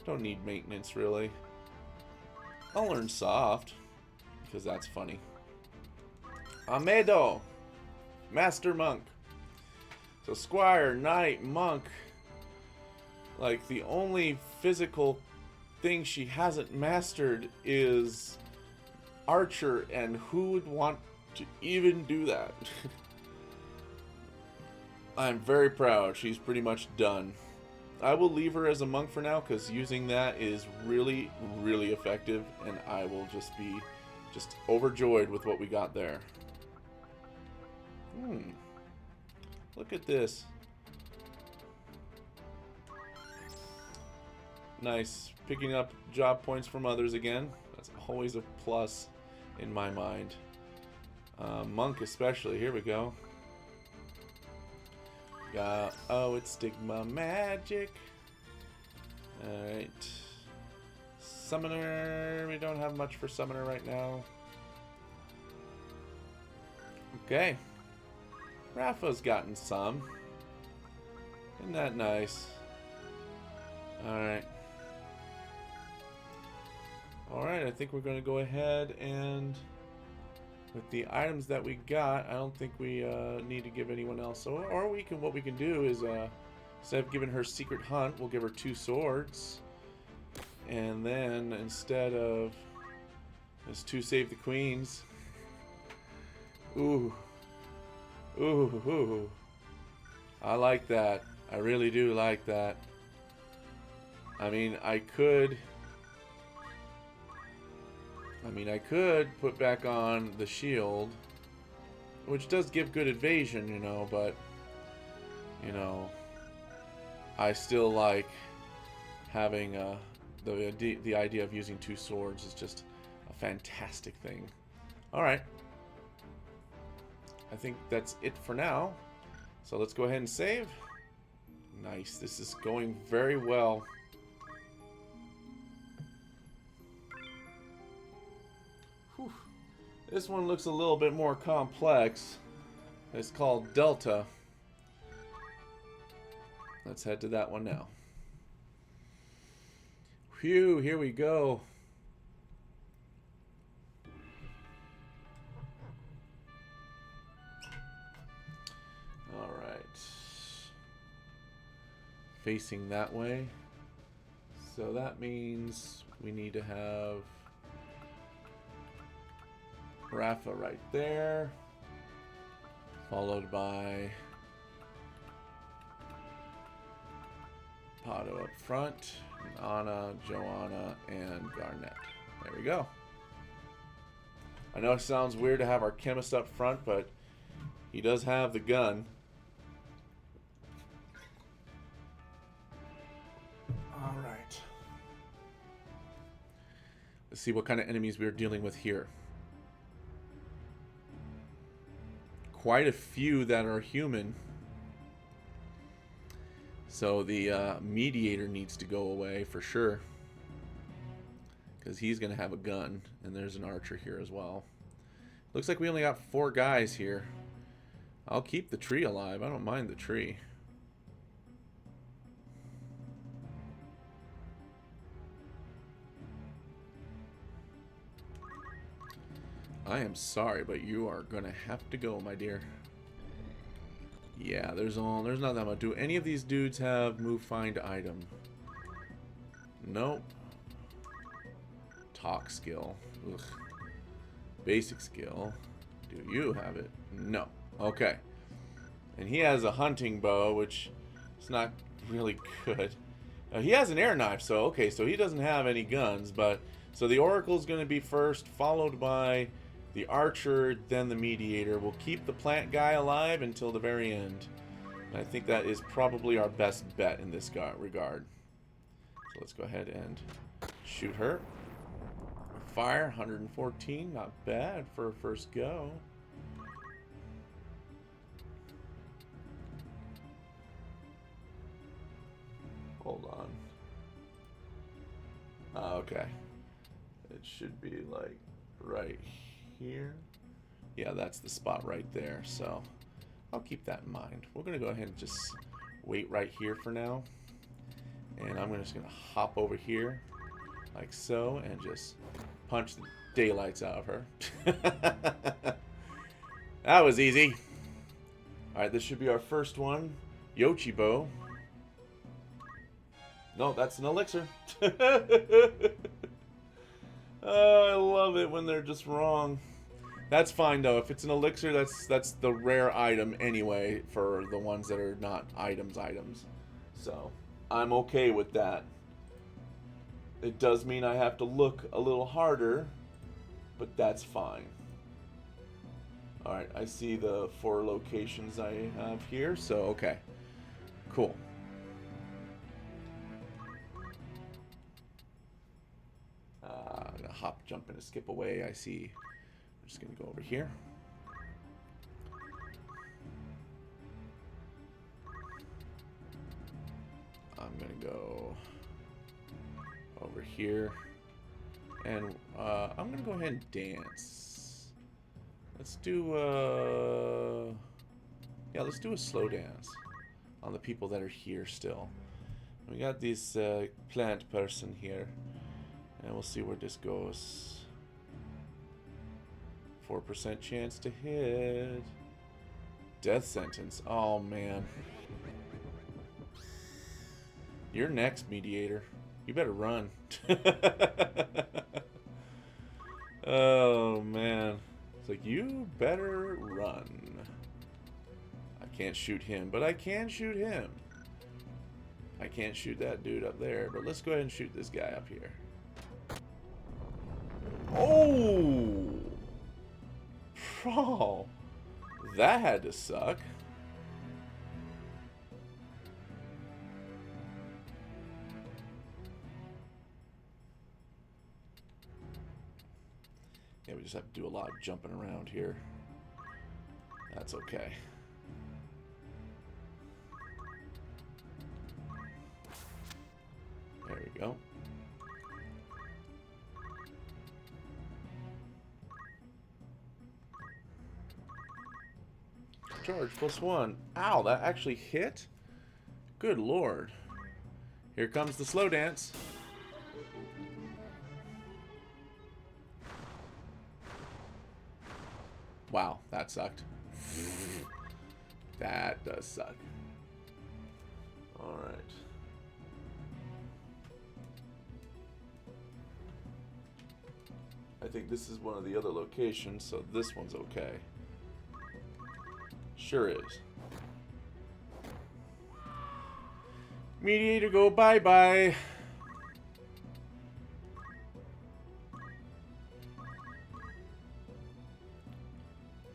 S1: Don't need maintenance, really. I'll learn Soft, because that's funny. Amedo. Master Monk. So Squire, Knight, Monk. Like, the only physical thing she hasn't mastered is Archer, and who would want to even do that? I'm very proud. She's pretty much done. I will leave her as a monk for now, because using that is really, really effective, and I will just be overjoyed with what we got there. Look at this. Nice. Picking up job points from others again. That's always a plus in my mind. Monk especially. Here we go. Oh, it's Stigma Magic. Alright. Summoner. We don't have much for Summoner right now. Okay. Rafa's gotten some. Isn't that nice? Alright. Alright, I think we're going to go ahead and with the items that we got, I don't think we need to give anyone else. So, or we can, what we can do is instead of giving her Secret Hunt, we'll give her 2 swords. And then instead of there's 2 Save the Queens. Ooh. Ooh, ooh. I like that. I really do like that. I mean, I could put back on the shield, which does give good evasion, you know, but, you know, I still like having the idea of using 2 swords is just a fantastic thing. Alright. I think that's it for now. So let's go ahead and save. Nice. This is going very well. Whew. This one looks a little bit more complex. It's called Delta. Let's head to that one now. Phew, here we go. Alright. Facing that way. So that means we need to have Rafa right there. Followed by Pato up front, Anna, Joanna, and Garnett. There we go. I know it sounds weird to have our chemist up front, but he does have the gun. Alright. Let's see what kind of enemies we're dealing with here. Quite a few that are human. So the mediator needs to go away for sure. Because he's going to have a gun. And there's an archer here as well. Looks like we only got 4 guys here. I'll keep the tree alive. I don't mind the tree. I am sorry, but you are going to have to go, my dear. Yeah, there's not that much. Do any of these dudes have move find item? Nope. Talk skill. Ugh. Basic skill. Do you have it? No. Okay. And he has a hunting bow, which is not really good. He has an air knife, so okay, so he doesn't have any guns, but so the Oracle's going to be first, followed by the archer, then the mediator. We'll keep the plant guy alive until the very end. And I think that is probably our best bet in this regard. So let's go ahead and shoot her. Fire, 114, not bad for a first go. Hold on. Okay. It should be like right here. Yeah, that's the spot right there. So I'll keep that in mind. We're going to go ahead and just wait right here for now. And I'm just going to hop over here like so and just punch the daylights out of her. That was easy. Alright, this should be our first one. Yochibo. No, that's an elixir. Oh, I love it when they're just wrong. That's fine though. If it's an elixir, that's the rare item anyway for the ones that are not items. So I'm okay with that. It does mean I have to look a little harder, but that's fine. Alright, I see the 4 locations I have here, so okay. Cool. I'm gonna hop, jump, and skip away. I see. I'm just gonna go over here. I'm gonna go over here, and I'm gonna go ahead and dance. Let's do yeah, let's do a slow dance on the people that are here still. We got this plant person here. And we'll see where this goes. 4% chance to hit. Death sentence. Oh, man. You're next, mediator. You better run. Oh, man. It's like, you better run. I can't shoot him, but I can shoot him. I can't shoot that dude up there, but let's go ahead and shoot this guy up here. Oh! Oh! That had to suck. Yeah, we just have to do a lot of jumping around here. That's okay. There we go. Charge +1. Ow, that actually hit? Good lord. Here comes the slow dance. Wow, that sucked. That does suck. Alright. I think this is one of the other locations, so this one's okay. Sure is. Mediator, go bye-bye.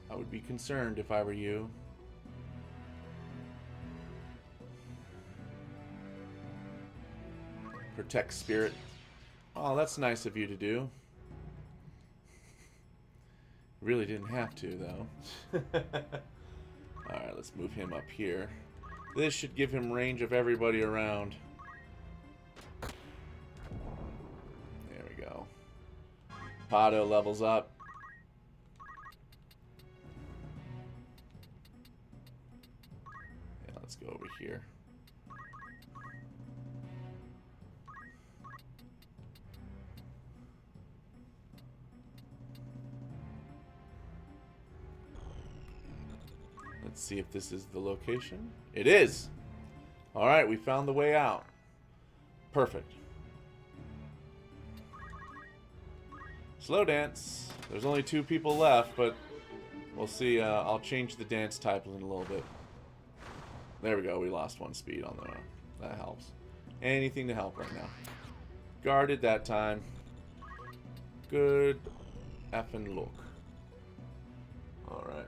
S1: I would be concerned if I were you. Protect spirit. Oh, that's nice of you to do. Really didn't have to, though. Alright, let's move him up here. This should give him range of everybody around. There we go. Pado levels up. Yeah, let's go over here. Let's see if this is the location. It is! Alright, we found the way out. Perfect. Slow dance. There's only 2 people left, but we'll see. I'll change the dance type in a little bit. There we go. We lost 1 speed on the... That helps. Anything to help right now. Guarded that time. Good effing look. Alright.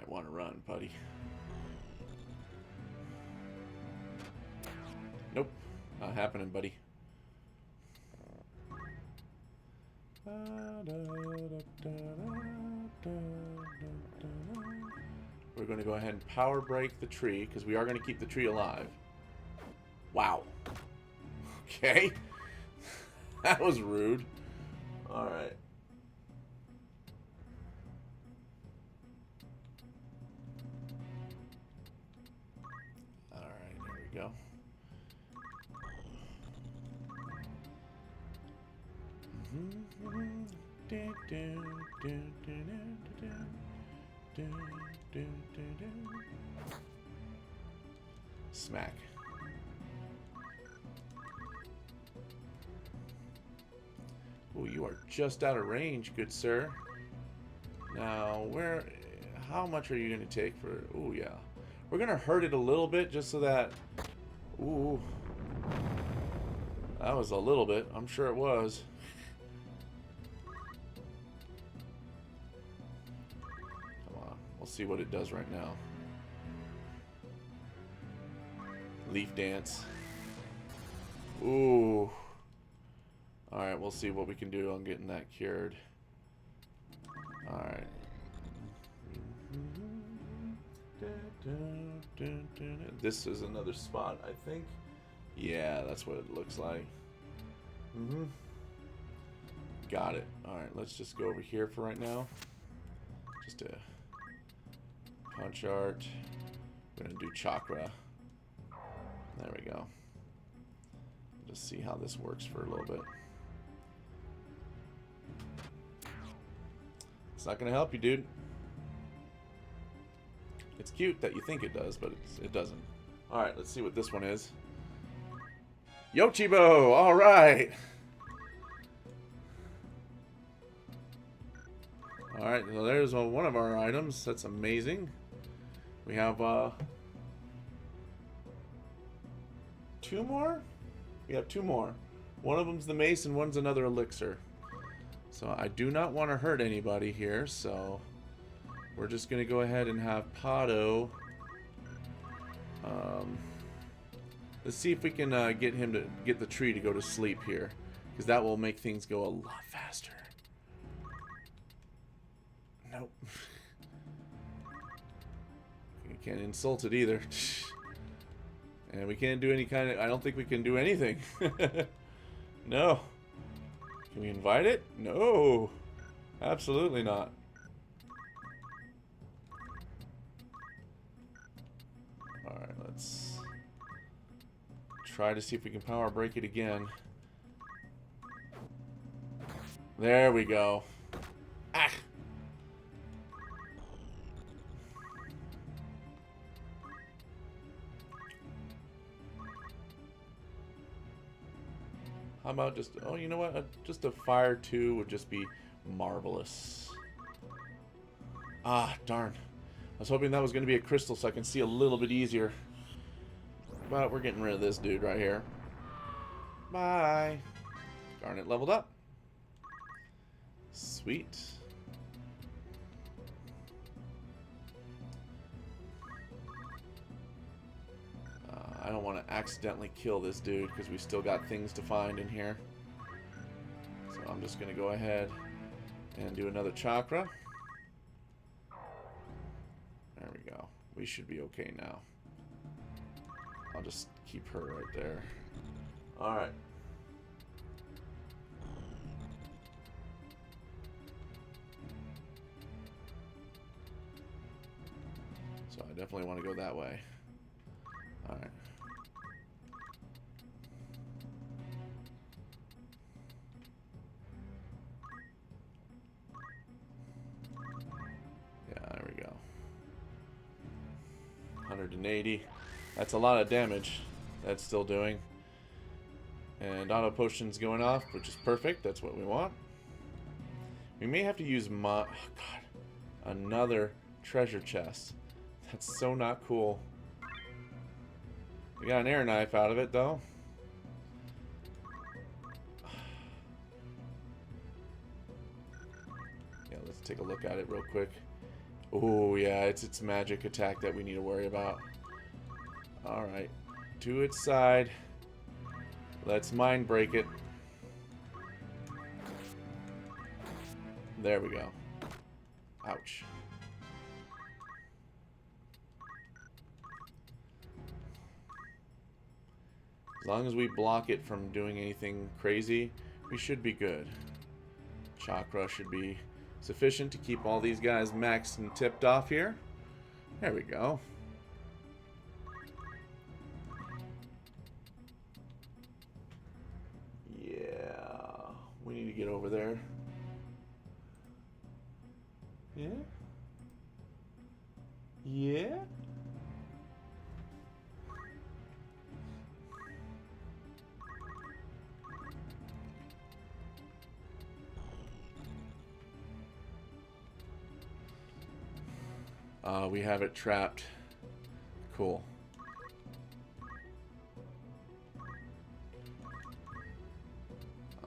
S1: Want to run, buddy. Nope. Not happening, buddy. We're going to go ahead and power break the tree, because we are going to keep the tree alive. Wow. Okay. That was rude. Alright. Go. Smack. Oh, you are just out of range, good sir. Now, how much are you going to take for... Oh, yeah. We're going to hurt it a little bit just so that... Ooh. That was a little bit. I'm sure it was. Come on. We'll see what it does right now. Leaf dance. Ooh. Alright, we'll see what we can do on getting that cured. Alright. This is another spot, I think. Yeah, that's what it looks like. Got it. Alright, let's just go over here for right now. Just a punch art. We're going to do chakra. There we go. Just see how this works for a little bit. It's not going to help you, dude. It's cute that you think it does, but it doesn't. Alright, let's see what this one is. Yochibo! Alright! Alright, so there's one of our items. That's amazing. We have 2 more? We have 2 more. One of them's the mace and one's another elixir. So I do not want to hurt anybody here, so... We're just going to go ahead and have Pado Um, let's see if we can get him to get the tree to go to sleep here, because that will make things go a lot faster. Nope. We can't insult it either. And we can't do any kind of... I don't think we can do anything. No. Can we invite it? No. Absolutely not. Alright, let's try to see if we can power break it again. There we go. Ah! How about just... Oh, you know what? Just a fire 2 would just be marvelous. Ah, darn. I was hoping that was going to be a crystal so I can see a little bit easier. But we're getting rid of this dude right here. Bye. Garnet leveled up. Sweet. I don't want to accidentally kill this dude because we still got things to find in here. So I'm just going to go ahead and do another chakra. There we go. We should be okay now. I'll just keep her right there. Alright. So I definitely want to go that way. Alright. Yeah, there we go. 180. That's a lot of damage that's still doing. And auto potion's going off, which is perfect. That's what we want. We may have to use oh God, another treasure chest. That's so not cool. We got an air knife out of it, though. Yeah, let's take a look at it real quick. Oh, yeah, it's its magic attack that we need to worry about. Alright. To its side. Let's mind break it. There we go. Ouch. As long as we block it from doing anything crazy, we should be good. Chakra should be sufficient to keep all these guys maxed and tipped off here. There we go. Yeah, we need to get over there. Yeah? Yeah? We have it trapped. Cool.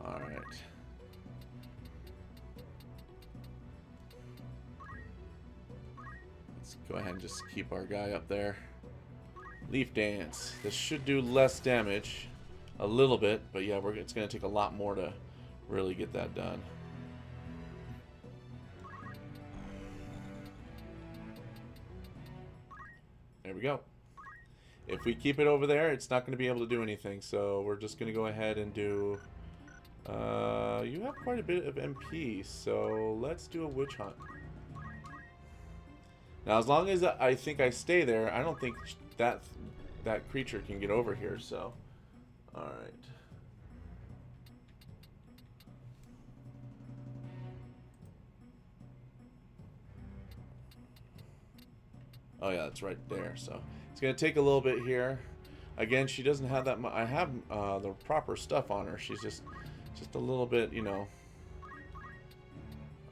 S1: Alright. Let's go ahead and just keep our guy up there. Leaf Dance. This should do less damage. A little bit, but yeah, it's going to take a lot more to really get that done. There we go. If we keep it over there, it's not going to be able to do anything. So we're just going to go ahead and do... you have quite a bit of MP, so let's do a witch hunt. Now, as long as I think I stay there, I don't think that creature can get over here, so... Alright. Oh yeah, that's right there. So it's gonna take a little bit here. Again, she doesn't have that much. I have the proper stuff on her. She's just a little bit, you know.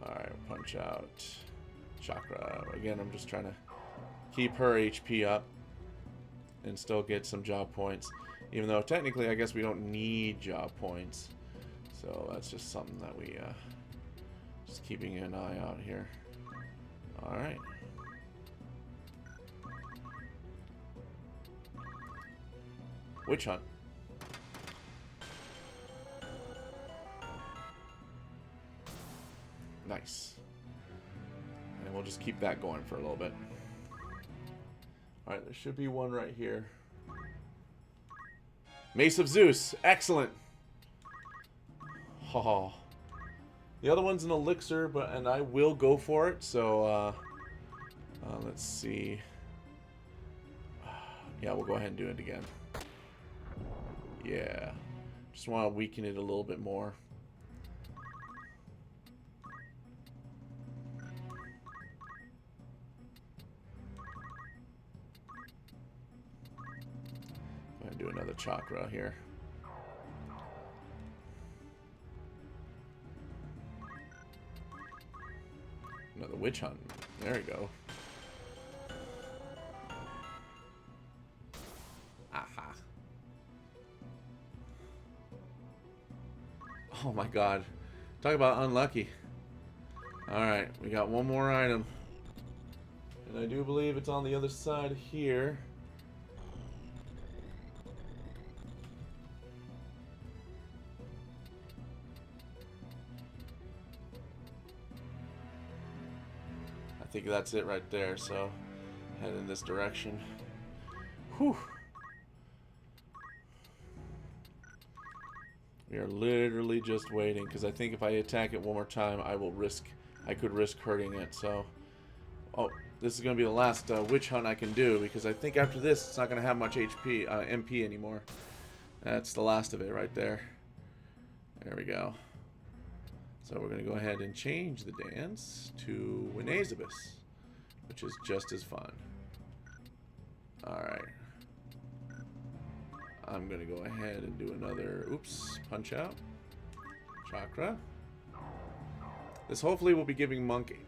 S1: All right, punch out, chakra. Again, I'm just trying to keep her HP up and still get some job points. Even though technically, I guess we don't need job points. So that's just something that we just keeping an eye out here. All right. Witch hunt. Nice. And we'll just keep that going for a little bit. Alright, there should be one right here. Mace of Zeus. Excellent. Oh. The other one's an elixir, and I will go for it. So, let's see. Yeah, we'll go ahead and do it again. Yeah. Just want to weaken it a little bit more. Go ahead and do another chakra here. Another witch hunt. There we go. Aha. Oh my god. Talk about unlucky. Alright, we got one more item. And I do believe it's on the other side here. I think that's it right there, so head in this direction. Whew. We are literally just waiting, because I think if I attack it one more time, I could risk hurting it. So, oh, this is going to be the last witch hunt I can do, because I think after this, it's not going to have much HP, MP anymore. That's the last of it right there. There we go. So we're going to go ahead and change the dance to Winazabus, which is just as fun. Alright. I'm going to go ahead and do another, oops, punch out. Chakra. This hopefully will be giving Monk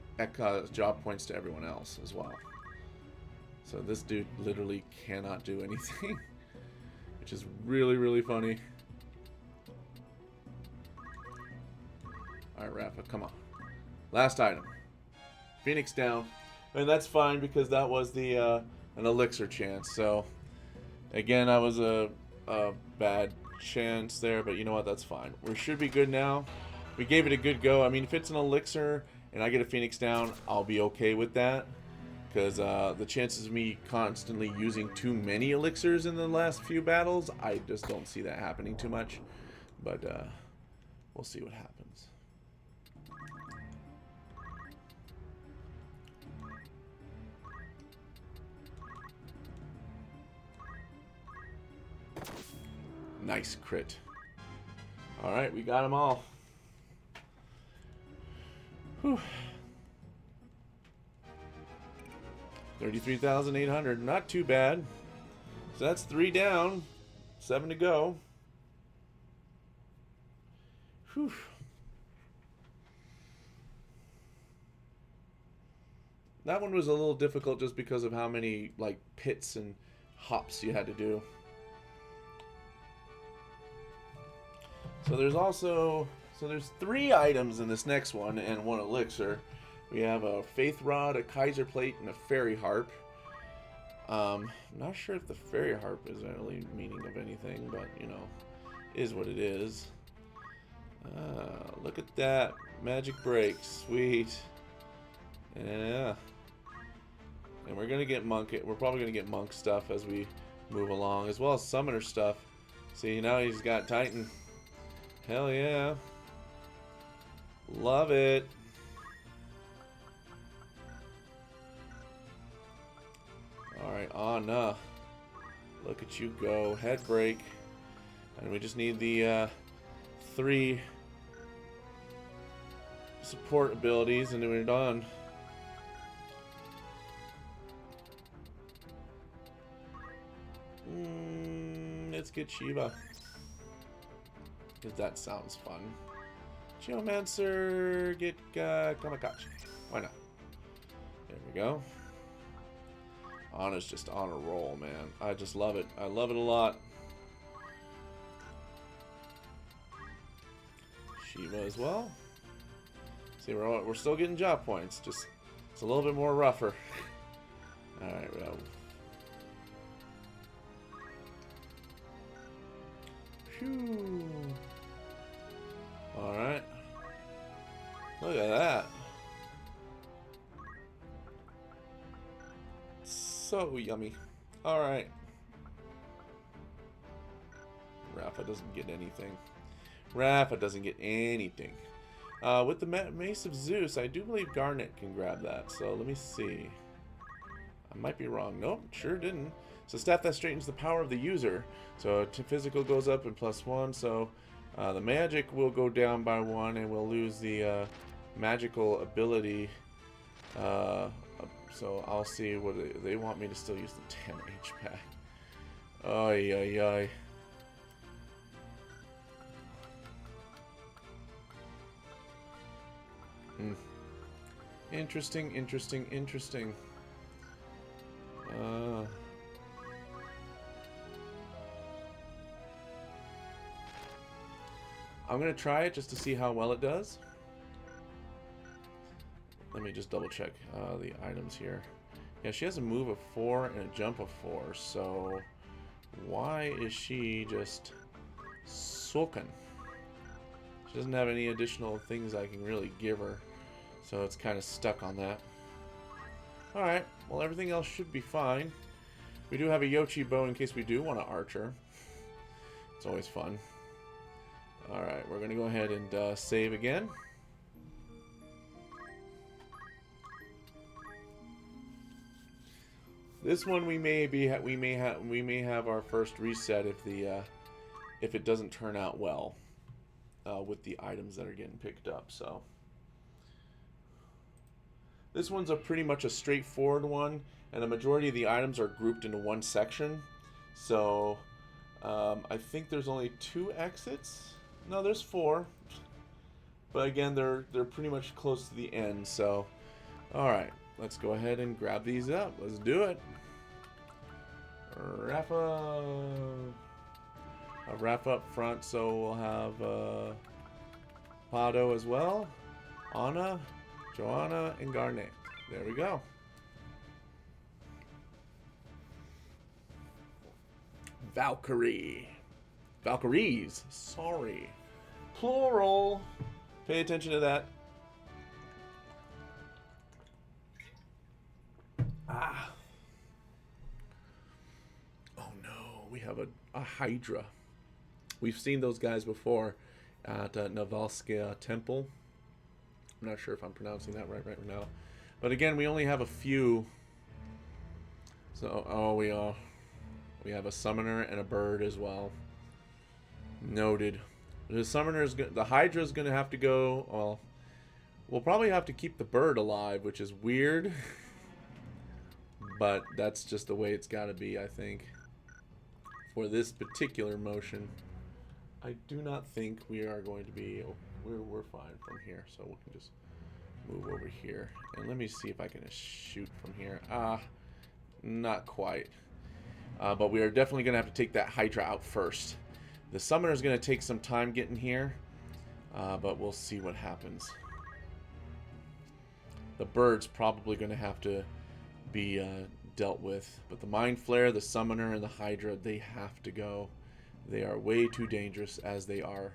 S1: job points to everyone else as well. So this dude literally cannot do anything, which is really, really funny. Alright, Rafa, come on. Last item. Phoenix down. And that's fine because that was the an elixir chance. So, again, that was a bad chance there, but you know what? That's fine. We should be good now. We gave it a good go. I mean, if it's an elixir and I get a Phoenix down, I'll be okay with that. Because the chances of me constantly using too many elixirs in the last few battles, I just don't see that happening too much. But we'll see what happens. Nice crit. Alright, we got them all. Whew. 33,800. Not too bad. So that's 3 down. 7 to go. Whew. That one was a little difficult just because of how many like pits and hops you had to do. So there's 3 items in this next one and 1 elixir. We have a Faith Rod, a Kaiser Plate, and a Fairy Harp. I'm not sure if the Fairy Harp is really meaning of anything, but you know, is what it is. Look at that. Magic Break. Sweet. Yeah. And we're gonna get Monk. We're probably gonna get Monk stuff as we move along, as well as Summoner stuff. See, now he's got Titan. Hell yeah. Love it. Alright, Anna. Look at you go. Head break. And we just need the 3 support abilities and then we're done. Let's get Shiva. Because that sounds fun. Geomancer, get Kamikaze. Why not? There we go. Anna's just on a roll, man. I just love it. I love it a lot. Shiva as well. See, we're still getting job points. Just it's a little bit more rougher. All right, well. Phew. Alright. Look at that. So yummy. Alright. Rafa doesn't get anything. Rafa doesn't get anything. With the Mace of Zeus, I do believe Garnet can grab that. So let me see. I might be wrong. Nope, sure didn't. So staff that straightens the power of the user. So physical goes up and +1. So the magic will go down by 1, and we'll lose the magical ability. So I'll see what they want me to still use the 10 HPAC. Ay ay ay. Interesting, interesting, interesting. I'm gonna try it just to see how well it does. Let me just double check the items here. Yeah, she has a move of 4 and a jump of 4, so why is she just sulking? She doesn't have any additional things I can really give her, so it's kind of stuck on that. Alright, well everything else should be fine. We do have a Yoshi bow in case we do want to archer. It's always fun. Alright, we're going to go ahead and save again. This one we may have our first reset if it doesn't turn out well with the items that are getting picked up. So this one's pretty much a straightforward one, and the majority of the items are grouped into one section. So I think there's only 2 exits. No, there's 4, but again they're pretty much close to the end. So all right, let's go ahead and grab these up. Let's do it. Rafa. A Rafa up front, so we'll have Pado as well. Anna, Joanna, and Garnet. There we go. Valkyrie. Valkyries. Sorry. Plural. Pay attention to that. Ah. Oh no, we have a Hydra. We've seen those guys before at Navalskaya Temple. I'm not sure if I'm pronouncing that right now. But again, we only have a few. So, oh, we have a summoner and a bird as well. Noted. The Hydra's going to have to go. Well, we'll probably have to keep the bird alive, which is weird. But that's just the way it's got to be, I think, for this particular motion. I do not think we are going to be. We're fine from here, so we can just move over here. And let me see if I can shoot from here. Not quite. But we are definitely going to have to take that Hydra out first. The summoner is going to take some time getting here, but we'll see what happens. The bird's probably going to have to be dealt with, but the Mind Flare, the summoner, and the Hydra, they have to go. They are way too dangerous as they are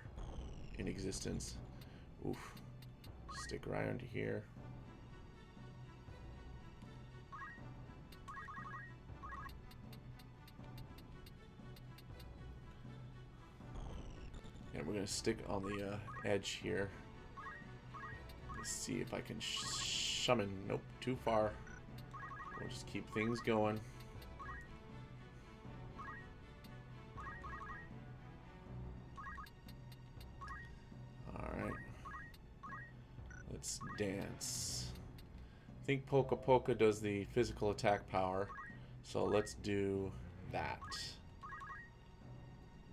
S1: in existence. Oof. Stick around here. And we're going to stick on the edge here. Let's see if I can summon. Nope, too far. We'll just keep things going. Alright. Let's dance. I think Polka Polka does the physical attack power. So let's do that.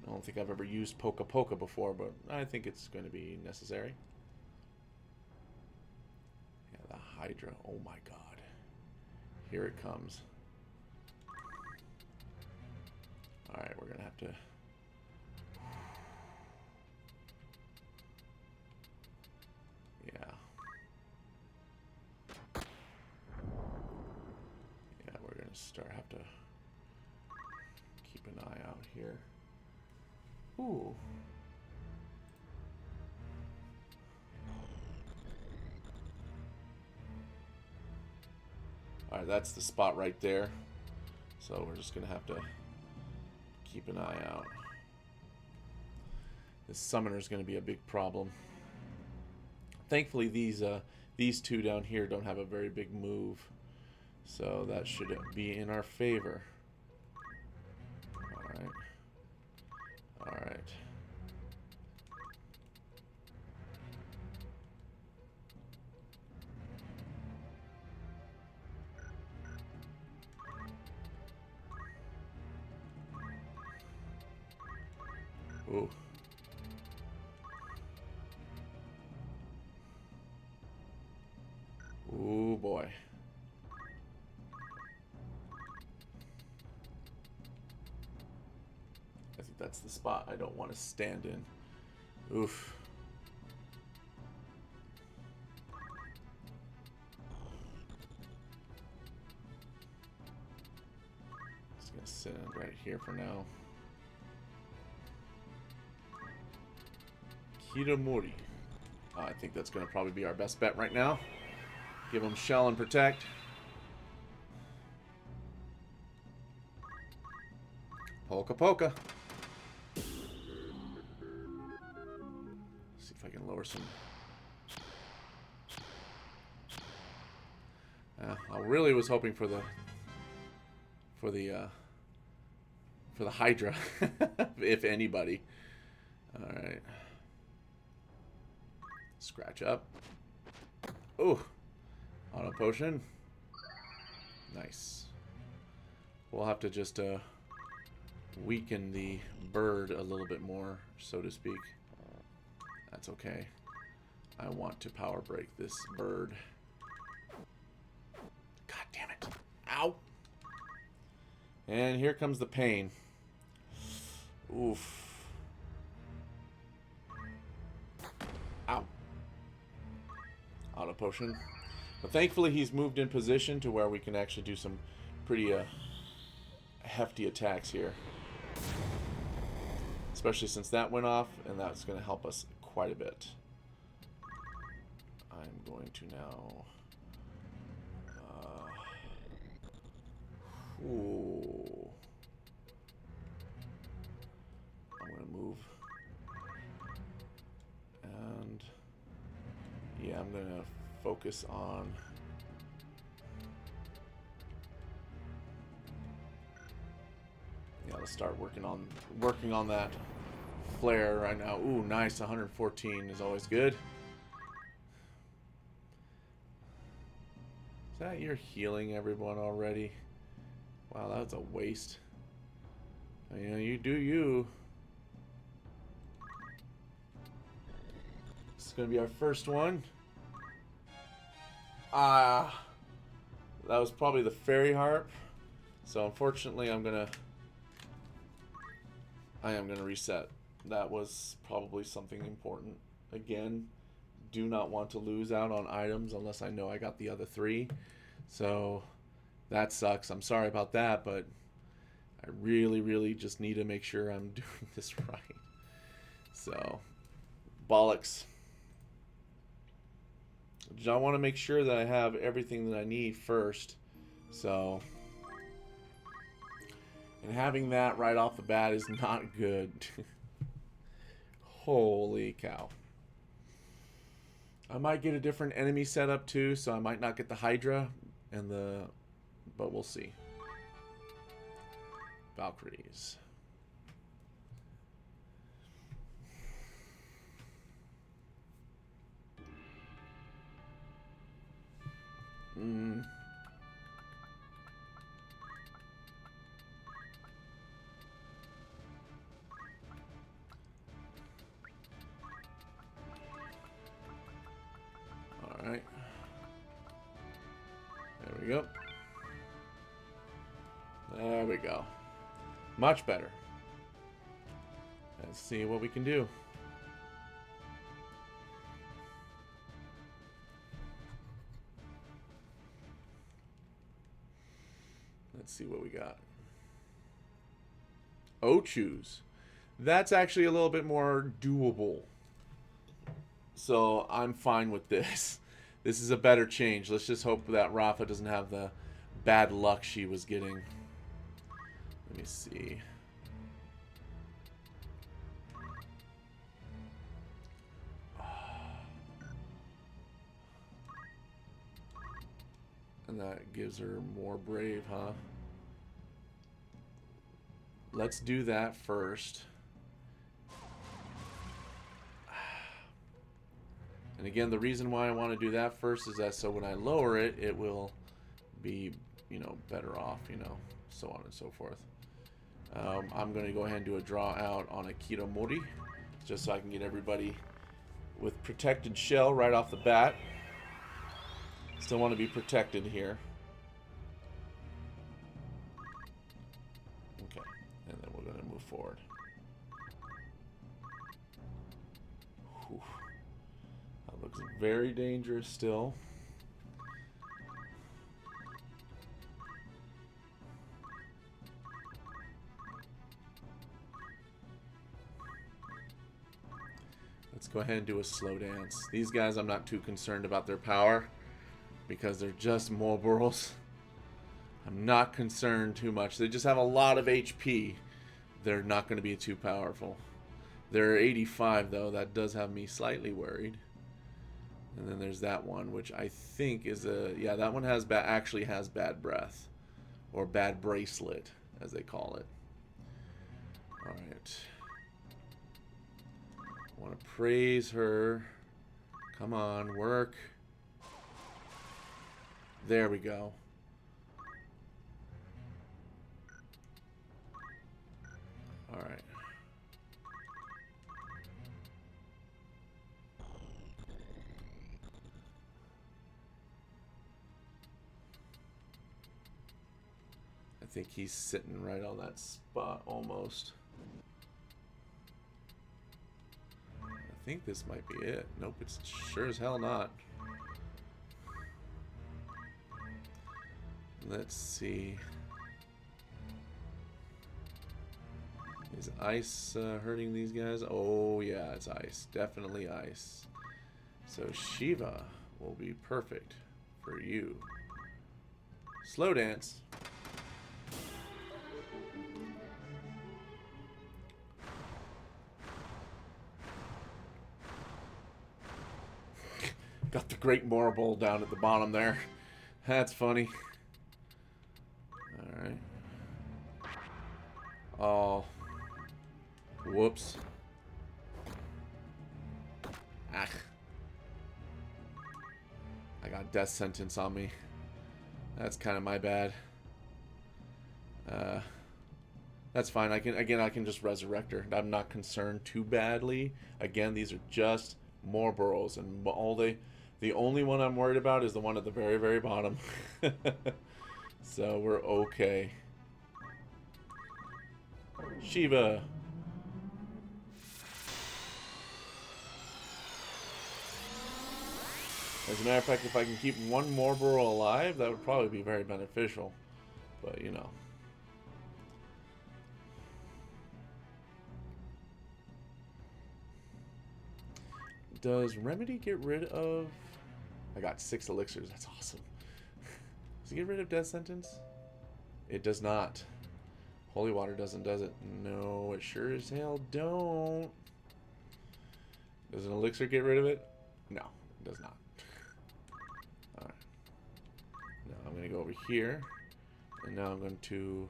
S1: I don't think I've ever used Polka Polka before, but I think it's going to be necessary. Yeah, the Hydra. Oh my god. Here it comes. Alright, we're going to have to... Yeah. Yeah, we're going to have to keep an eye out here. Ooh. Alright, that's the spot right there. So we're just going to have to keep an eye out. This summoner is going to be a big problem. Thankfully, these two down here don't have a very big move. So that should be in our favor. Alright. Alright. Ooh. Ooh, boy. I think that's the spot I don't want to stand in. Oof. Just gonna sit right here for now. Kitamori. I think that's gonna probably be our best bet right now. Give him shell and protect. Polka polka. See if I can lower some. I really was hoping for the Hydra, if anybody. All right. Scratch up. Oh, auto potion. Nice. We'll have to just weaken the bird a little bit more, so to speak. That's okay. I want to power break this bird. God damn it. Ow. And here comes the pain. Oof. Ow. Auto potion. But thankfully he's moved in position to where we can actually do some pretty hefty attacks here. Especially since that went off, and that's going to help us quite a bit. I'm going to now... ooh. I'm going to move. And... yeah, I'm going to focus on... yeah, let's start working on that flare right now. Ooh, nice. 114 is always good. Is that your healing everyone already? Wow, that was a waste. You know, you do you. This is gonna be our first one. That was probably the fairy harp. So unfortunately, I am gonna reset. That was probably something important. Again, do not want to lose out on items unless I know I got the other three. So that sucks. I'm sorry about that, but I really, really just need to make sure I'm doing this right. So, bollocks. I want to make sure that I have everything that I need first. So, and having that right off the bat is not good. Holy cow. I might get a different enemy setup too, so I might not get the Hydra and but we'll see. Valkyries. Alright. There we go. There we go. Much better. Let's see what we can do. Let's see what we got. Ochus. That's actually a little bit more doable. So I'm fine with this. This is a better change. Let's just hope that Rafa doesn't have the bad luck she was getting. Let me see. And that gives her more brave, huh? Let's do that first. And again, the reason why I want to do that first is that so when I lower it, it will be, you know, better off, you know, so on and so forth. I'm going to go ahead and do a draw out on a Kitamori, just so I can get everybody with protected shell right off the bat. Still want to be protected here. Okay, and then we're going to move forward. Whew. That looks very dangerous still. Let's go ahead and do a slow dance. These guys, I'm not too concerned about their power because they're just Mobiles. I'm not concerned too much. They just have a lot of HP. They're not going to be too powerful. They're 85 though. That does have me slightly worried. And then there's that one, which I think is a... Yeah, that one has actually has bad breath. Or bad bracelet, as they call it. Alright. I want to praise her. Come on, work. There we go. Alright. I think he's sitting right on that spot almost. I think this might be it. Nope, it's sure as hell not. Let's see. Is ice hurting these guys? Oh yeah, it's ice. Definitely ice. So Shiva will be perfect for you. Slow dance. Got the great marble down at the bottom there. That's funny. Alright. Oh. Whoops. Ah. I got death sentence on me. That's kind of my bad. That's fine. I can just resurrect her. I'm not concerned too badly. Again, these are just more burrows, and the only one I'm worried about is the one at the very, very bottom. So we're okay. Shiva. As a matter of fact, if I can keep one more burrow alive, that would probably be very beneficial. But, you know. Does Remedy get rid of... I got 6 elixirs. That's awesome. Does it get rid of death sentence? It does not. Holy water doesn't, does it? No, it sure as hell don't. Does an elixir get rid of it? No, it does not. Alright. Now I'm going to go over here. And now I'm going to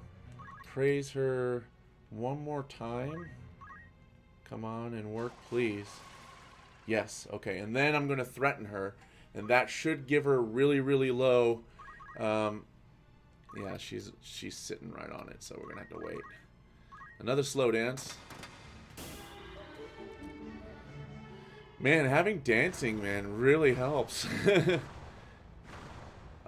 S1: praise her one more time. Come on and work, please. Yes, okay. And then I'm going to threaten her. And that should give her really, really low... yeah, she's sitting right on it, so we're gonna have to wait. Another slow dance. Man, having dancing, man, really helps.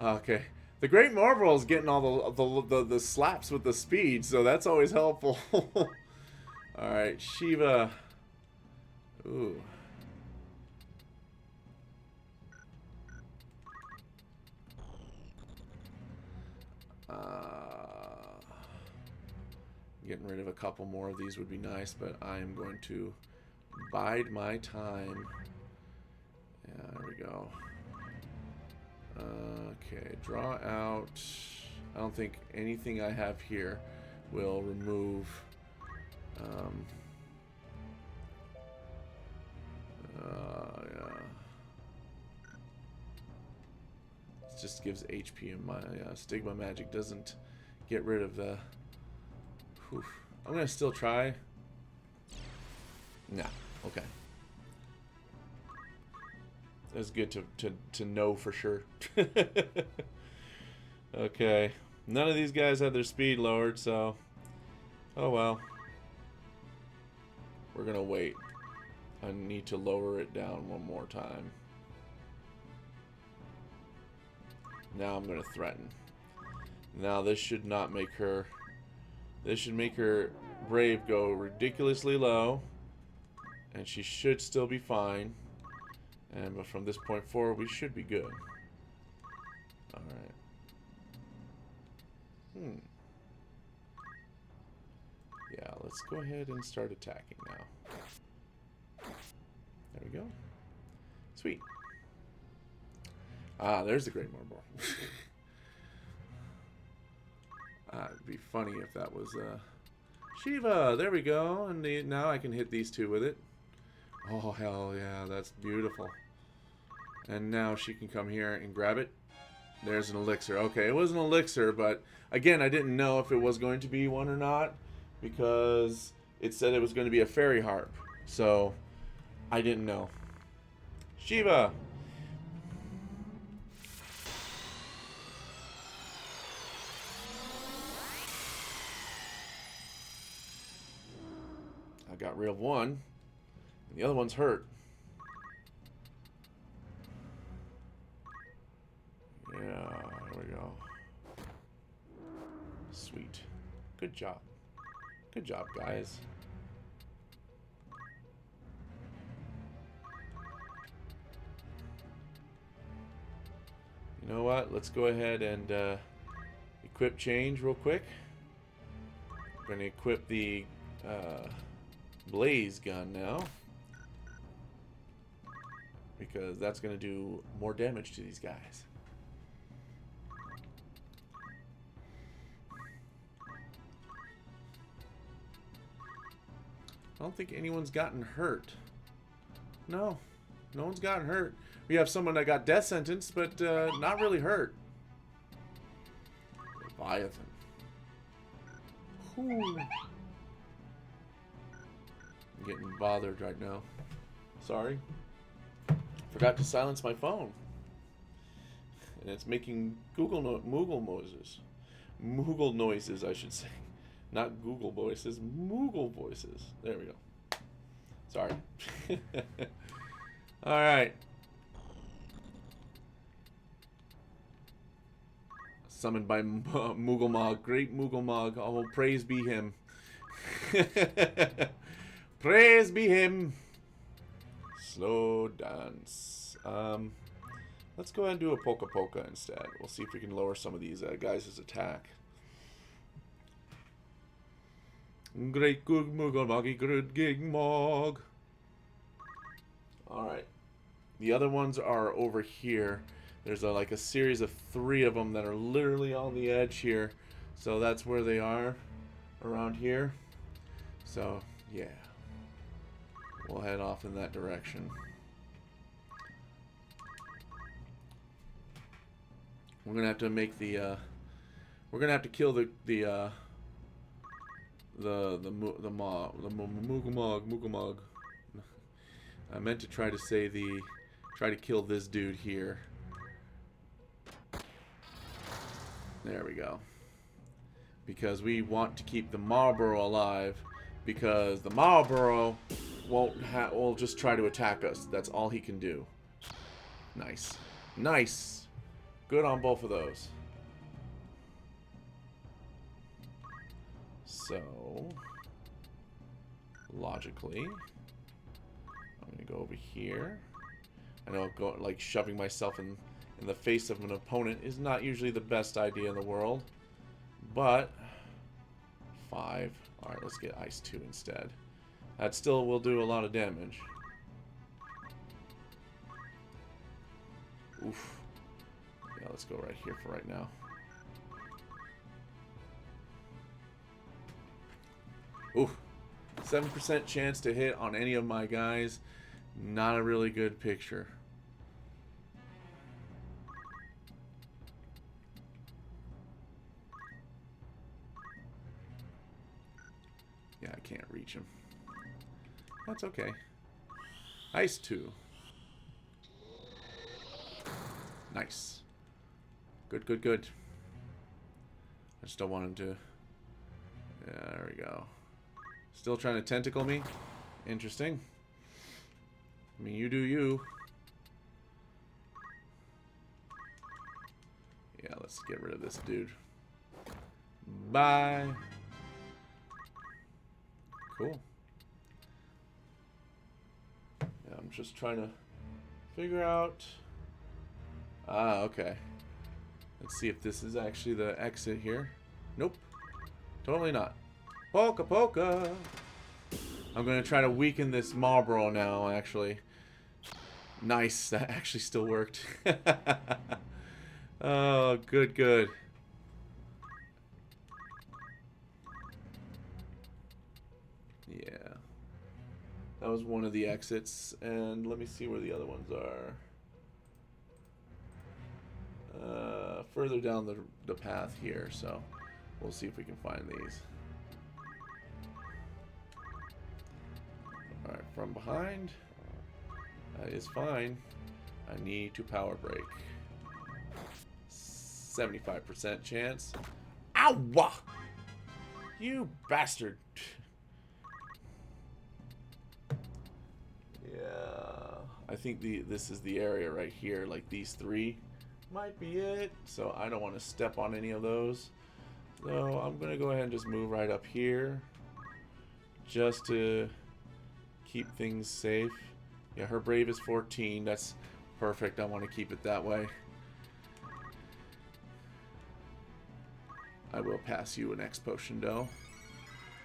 S1: Okay, the Great Marvel is getting all the slaps with the speed, so that's always helpful. All right, Shiva. Ooh. Getting rid of a couple more of these would be nice, but I am going to bide my time. Yeah, there we go. Okay, draw out. I don't think anything I have here will remove. Yeah. It just gives HP, and my Stigma Magic doesn't get rid of the. Whew. I'm gonna still try. Nah, okay. It's good to know for sure. Okay. None of these guys have their speed lowered, so... Oh well. We're gonna wait. I need to lower it down one more time. Now I'm gonna threaten. Now this should not make her... This should make her brave go ridiculously low. And she should still be fine. But from this point forward, we should be good. Alright. Yeah, let's go ahead and start attacking now. There we go. Sweet. Ah, there's the Great Marble. It'd be funny if that was Shiva. There we go. And now I can hit these two with it. Oh, hell yeah, that's beautiful. And now she can come here and grab it. There's an elixir. Okay, it was an elixir, but again, I didn't know if it was going to be one or not because it said it was going to be a fairy harp. So, I didn't know. Shiva! I got rid of one. And the other one's hurt. Yeah, there we go. Sweet. Good job. Good job, guys. You know what? Let's go ahead and equip change real quick. We're going to equip the blaze gun now. Because that's going to do more damage to these guys. I don't think anyone's gotten hurt. No. No one's gotten hurt. We have someone that got death sentenced, but not really hurt. Leviathan. Ooh. I'm getting bothered right now. Sorry. Forgot to silence my phone. And it's making Moogle noises. Moogle noises, I should say. Not Google voices, Moogle voices. There we go. Sorry. Alright. Summoned by Moogle Mog. Great Moogle Mog. Oh, praise be him. Praise be him. Slow dance. Let's go ahead and do a Poka Poka instead. We'll see if we can lower some of these guys' attack. Great good Moogle Moggy, good gig Mog. Alright. The other ones are over here. There's like a series of 3 of them that are literally on the edge here. So that's where they are. Around here. So, yeah. We'll head off in that direction. We're gonna have to make the we're gonna have to kill the Moogle Mog. I meant to try to say try to kill this dude here. There we go. Because we want to keep the Marlboro alive, because the Marlboro will just try to attack us. That's all he can do. Nice. Nice. Good on both of those. So, logically, I'm going to go over here. I know like shoving myself in the face of an opponent is not usually the best idea in the world. But 5, Alright, let's get Ice 2 instead. That still will do a lot of damage. Oof. Yeah, let's go right here for right now. Oof. 7% chance to hit on any of my guys. Not a really good picture. Yeah, I can't reach him. That's okay. Ice 2. Nice. Good, good, good. I just don't want him to... Yeah, there we go. Still trying to tentacle me? Interesting. I mean, you do you. Yeah, let's get rid of this dude. Bye. Cool. Yeah, I'm just trying to figure out... Ah, okay. Let's see if this is actually the exit here. Nope. Totally not. Polka polka! I'm going to try to weaken this Marlboro now, actually. Nice. That actually still worked. Oh, good, good. Yeah. That was one of the exits. And let me see where the other ones are. Further down the path here, so we'll see if we can find these. Alright, from behind. That is fine. I need to power brake. 75% chance. Ow! You bastard! Yeah, I think this is the area right here. Like these three might be it. So I don't want to step on any of those. So I'm gonna go ahead and just move right up here, just to keep things safe. Yeah, her brave is 14. That's perfect. I want to keep it that way. I will pass you an X potion, though,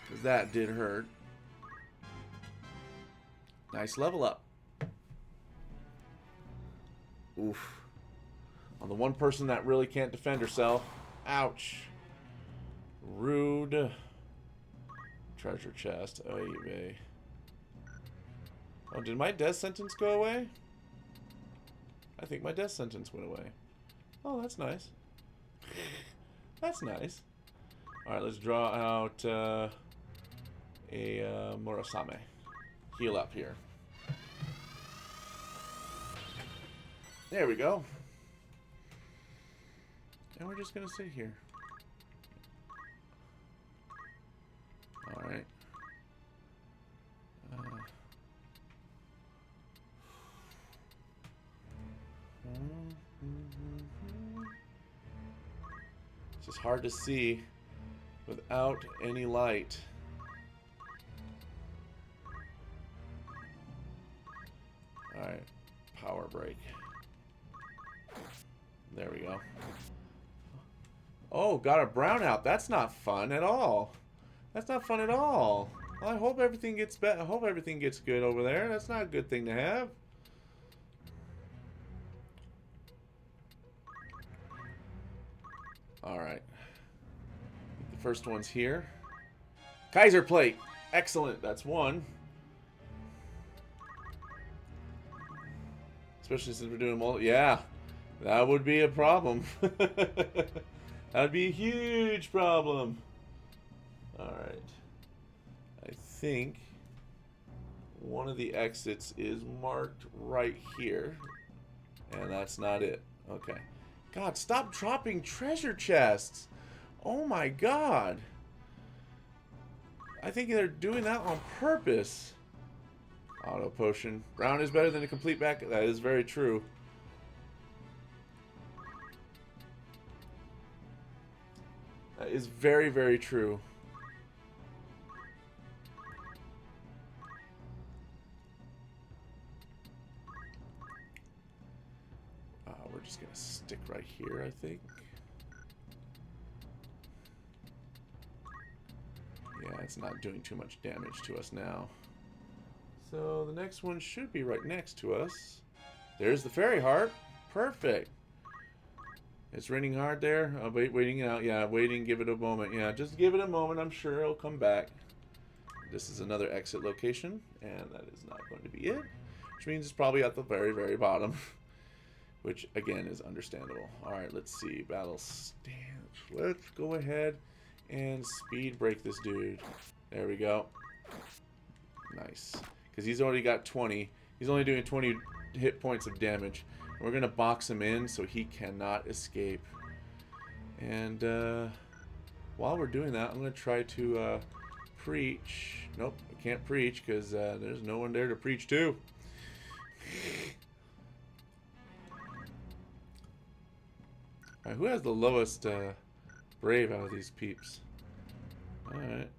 S1: because that did hurt. Nice level up. Oof. On the one person that really can't defend herself. Ouch. Rude. Treasure chest. Oy vey. Oh, did my death sentence go away? I think my death sentence went away. Oh, that's nice. That's nice. Alright, let's draw out a Murasame. Heal up here. There we go. And we're just going to sit here. Alright. It's just hard to see without any light. Alright. Power brake. There we go. Oh, got a brownout. That's not fun at all. That's not fun at all. Well, I hope everything gets better. I hope everything gets good over there. That's not a good thing to have. Alright. The first one's here. Kaiser plate. Excellent. That's one. Especially since we're doing multi. Yeah. That would be a problem. That would be a huge problem. Alright. I think one of the exits is marked right here. And that's not it. Okay. God, stop dropping treasure chests. Oh my god. I think they're doing that on purpose. Auto potion. Brown is better than a complete back. That is very true. That is very, very true. We're just going to stick right here, I think. Yeah, It's not doing too much damage to us now. So the next one should be right next to us. There's the fairy heart. Perfect. It's raining hard there. Oh, waiting it out. Yeah, waiting. Give it a moment. Yeah, just give it a moment. I'm sure it'll come back. This is another exit location, and that is not going to be it. Which means it's probably at the very, very bottom. Which, again, is understandable. Alright, let's see. Battle stance. Let's go ahead and speed break this dude. There we go. Nice. Because he's already got 20. He's only doing 20 hit points of damage. We're going to box him in so he cannot escape. And while we're doing that, I'm going to try to preach. Nope, I can't preach because there's no one there to preach to. Alright, who has the lowest brave out of these peeps? Alright.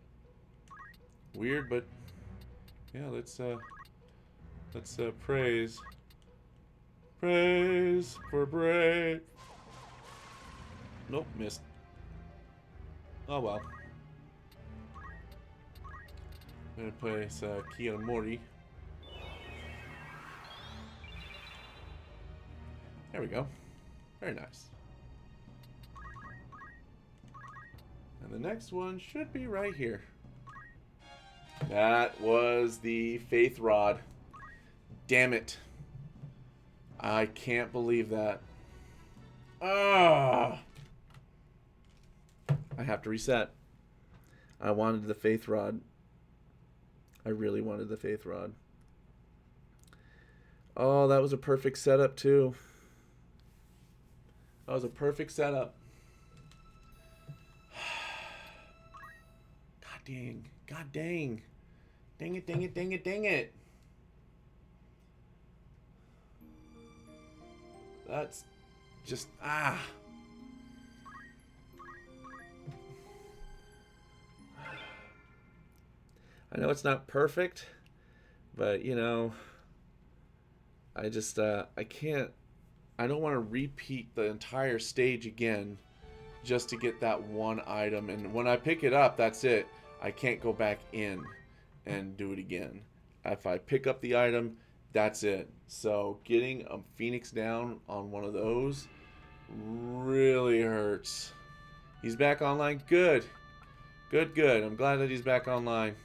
S1: Weird, but yeah, let's praise. Praise for brave. Nope, missed. Oh well. I'm gonna place Kiyomori. There we go. Very nice. And the next one should be right here. That was the Faith Rod. Damn it. I can't believe that. Ah! I have to reset. I wanted the Faith Rod. I really wanted the Faith Rod. Oh, that was a perfect setup too. That was a perfect setup. God dang. God dang. Dang it, dang it, dang it, dang it. That's just, I know it's not perfect, but, you know, I just, I can't, I don't want to repeat the entire stage again just to get that one item. And when I pick it up, that's it. I can't go back in and do it again. If I pick up the item, that's it. So getting a Phoenix down on one of those really hurts. He's back online. Good. Good, good. I'm glad that he's back online.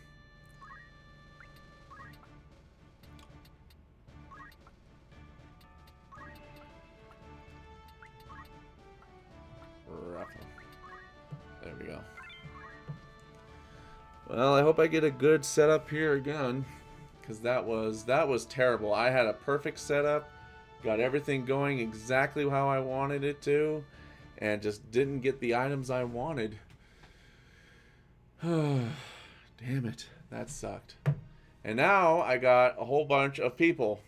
S1: There we go. Well, I hope I get a good setup here again, because that was terrible. I had a perfect setup, got everything going exactly how I wanted it to, and just didn't get the items I wanted. Damn it, that sucked. And now I got a whole bunch of people,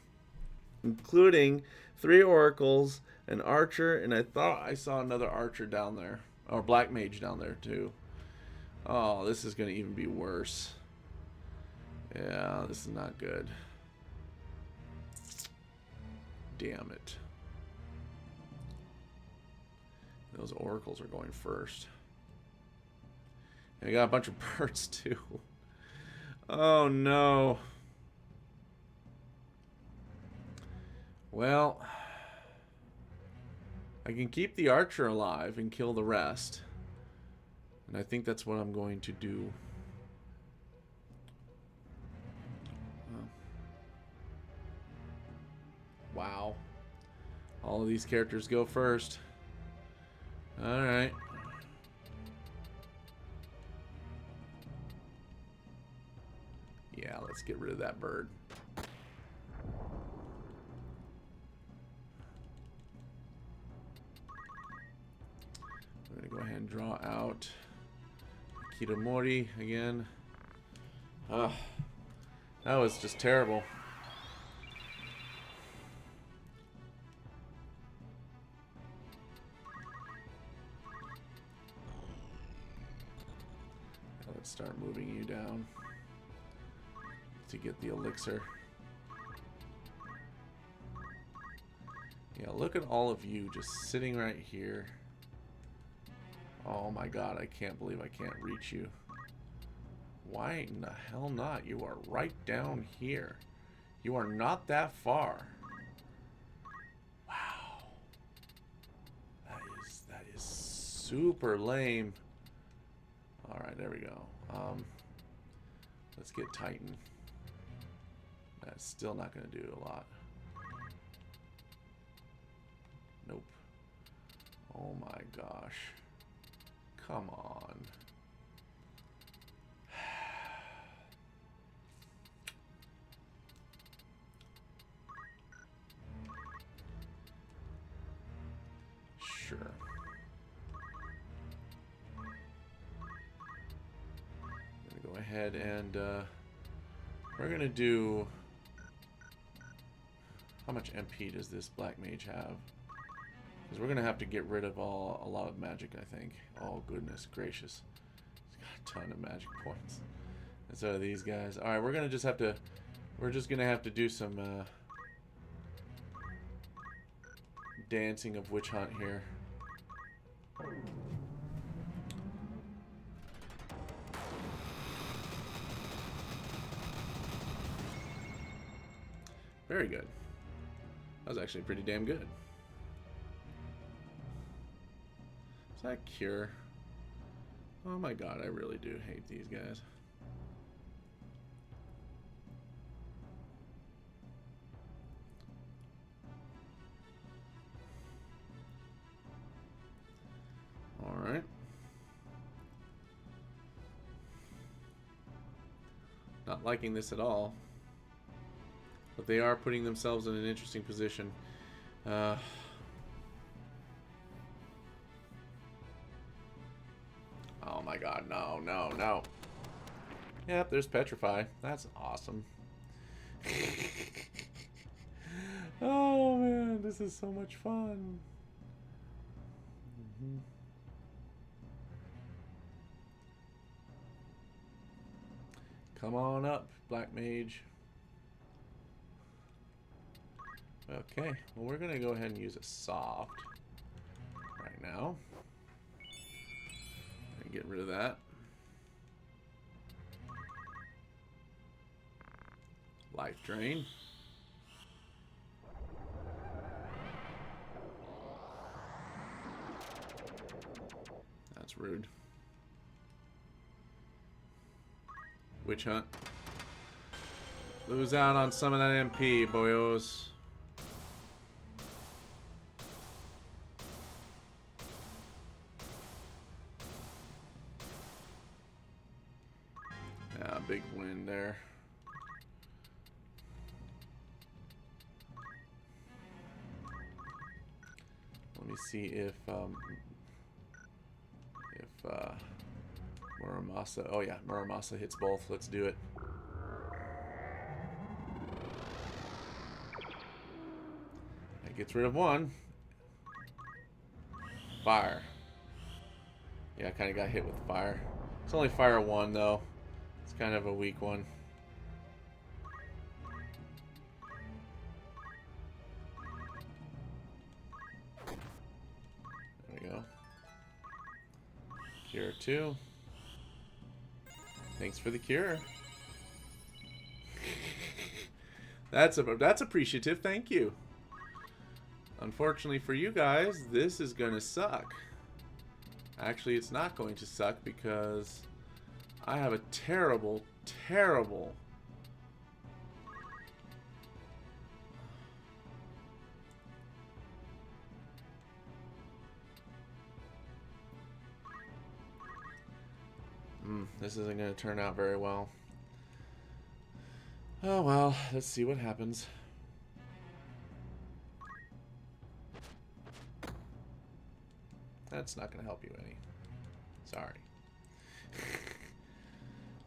S1: including 3 oracles, an archer, and I thought I saw another archer down there, or black mage down there too. Oh, this is going to even be worse. Yeah, this is not good. Damn it. Those oracles are going first. And we got a bunch of birds too. Oh no. Well, I can keep the archer alive and kill the rest. And I think that's what I'm going to do. Wow. All of these characters go first. Alright. Yeah, let's get rid of that bird. I'm going to go ahead and draw out Kitamori again. That was just terrible. Let's start moving you down to get the elixir. Yeah, look at all of you just sitting right here. Oh my god, I can't believe I can't reach you. Why in the hell not? You are right down here. You are not that far. Wow. That is super lame. Alright, there we go. Let's get Titan. That's still not going to do a lot. Nope. Oh my gosh. Come on. Sure. I'm gonna go ahead and we're gonna do. How much MP does this Black Mage have? Because we're gonna have to get rid of a lot of magic, I think. Oh goodness gracious, he's got a ton of magic points. And so are these guys. All right, we're gonna just have to. We're just gonna have to do some dancing of witch hunt here. Very good. That was actually pretty damn good. Is that cure? Oh my god, I really do hate these guys. Alright. Not liking this at all. But they are putting themselves in an interesting position. Oh my god, no, no, no. Yep, there's Petrify. That's awesome. Oh man, this is so much fun. Come on up, Black Mage. Okay, well we're gonna go ahead and use a soft right now. And get rid of that. Life drain. That's rude. Witch hunt. Lose out on some of that MP, boyos. Yeah, big win there. Let me see if Muramasa. Oh yeah, Muramasa hits both. Let's do it. That gets rid of one. Fire. Yeah, I kind of got hit with fire. It's only fire one though. It's kind of a weak one. There we go. Cure 2. Thanks for the cure. That's appreciative. Thank you. Unfortunately for you guys, this is gonna suck. Actually, it's not going to suck because I have a terrible, terrible this isn't going to turn out very well. Oh well, let's see what happens. That's not going to help you any. Sorry.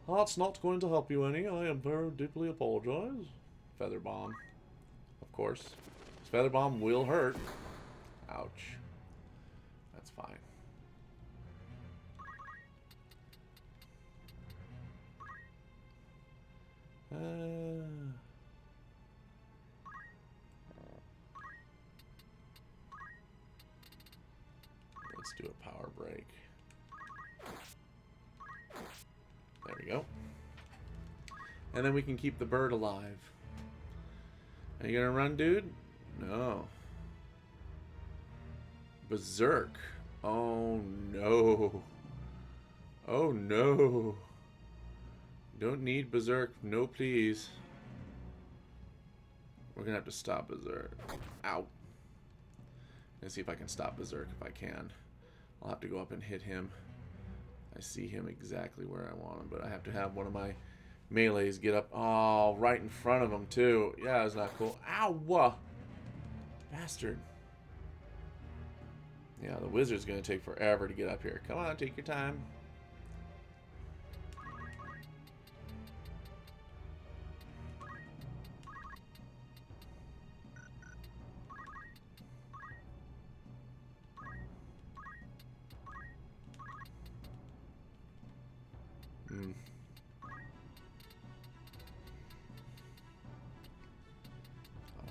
S1: That's not going to help you any. I am very deeply apologize. Feather bomb. Of course. Feather bomb will hurt. Ouch. That's fine. Let's do a power break. There we go. And then we can keep the bird alive. Are you gonna run, dude? No. Berserk. Oh no. Oh no. Don't need Berserk. No, please. We're gonna have to stop Berserk. Ow. Let's see if I can stop Berserk if I can. I'll have to go up and hit him. I see him exactly where I want him, but I have to have one of my melees get up. Oh, right in front of him, too. Yeah, that's not cool. Ow! Bastard. Yeah, the wizard's going to take forever to get up here. Come on, take your time.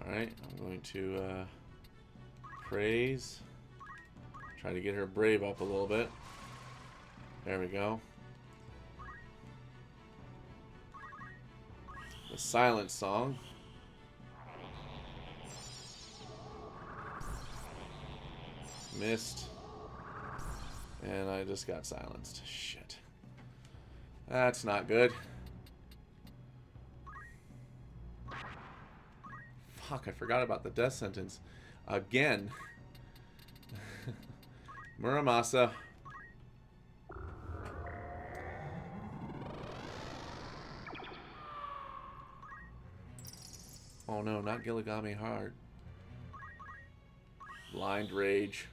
S1: Alright, I'm going to praise. Try to get her brave up a little bit. There we go. The silent song. Missed. And I just got silenced. Shit. That's not good. Fuck, I forgot about the death sentence. Again. Muramasa. Oh no, not Gilligami Hard. Blind Rage.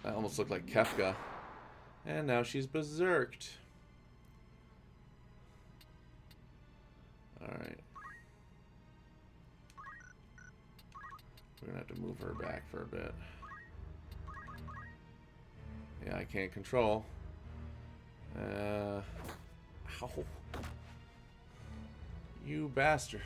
S1: That almost looked like Kefka. And now she's berserked. Alright. We're gonna have to move her back for a bit. Yeah, I can't control. Ow. You bastard.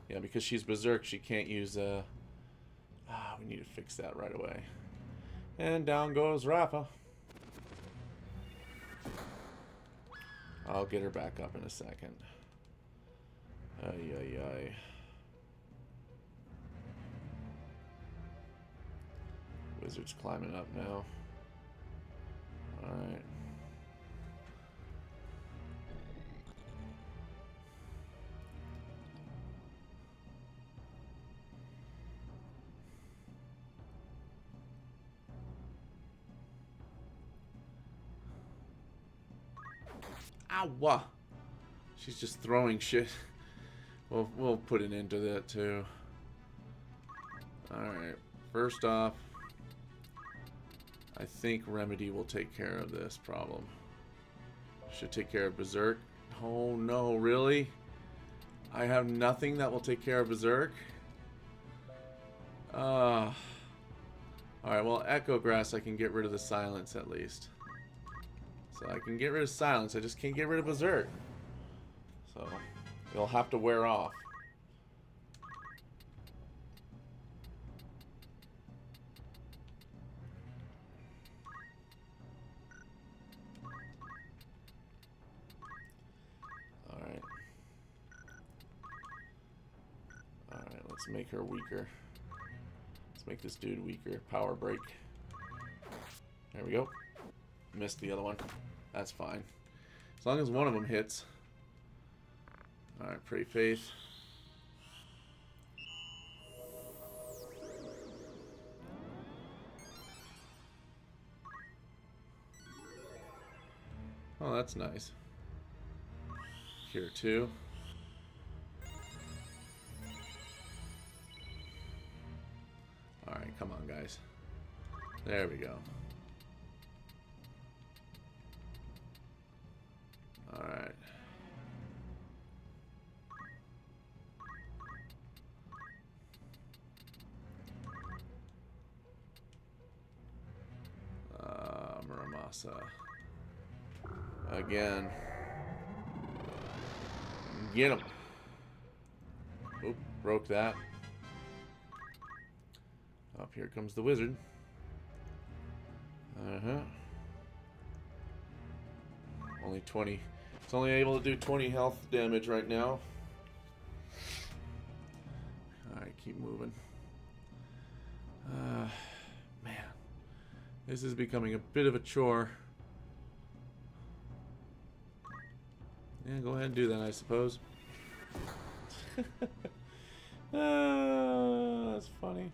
S1: Yeah, because she's berserk, she can't use we need to fix that right away. And down goes Rafa. I'll get her back up in a second. Ay, ay, ay. Wizard's climbing up now. Alright. Ow! She's just throwing shit. We'll put an end to that too. Alright. First off, I think Remedy will take care of this problem. Should take care of Berserk. Oh no, really? I have nothing that will take care of Berserk? Alright, well, Echo Grass, I can get rid of the silence at least. So I can get rid of silence, I just can't get rid of Berserk. So, it'll have to wear off. Alright. Alright, let's make her weaker. Let's make this dude weaker. Power break. There we go. Missed the other one. That's fine. As long as one of them hits. Alright, Pray Faith. Oh, that's nice. Cure 2. Alright, come on, guys. There we go. Alright. Muramasa. Again. Get him. Oop, broke that. Up here comes the wizard. Only 20. It's only able to do 20 health damage right now. Alright, keep moving. Man. This is becoming a bit of a chore. Yeah, go ahead and do that, I suppose. That's funny.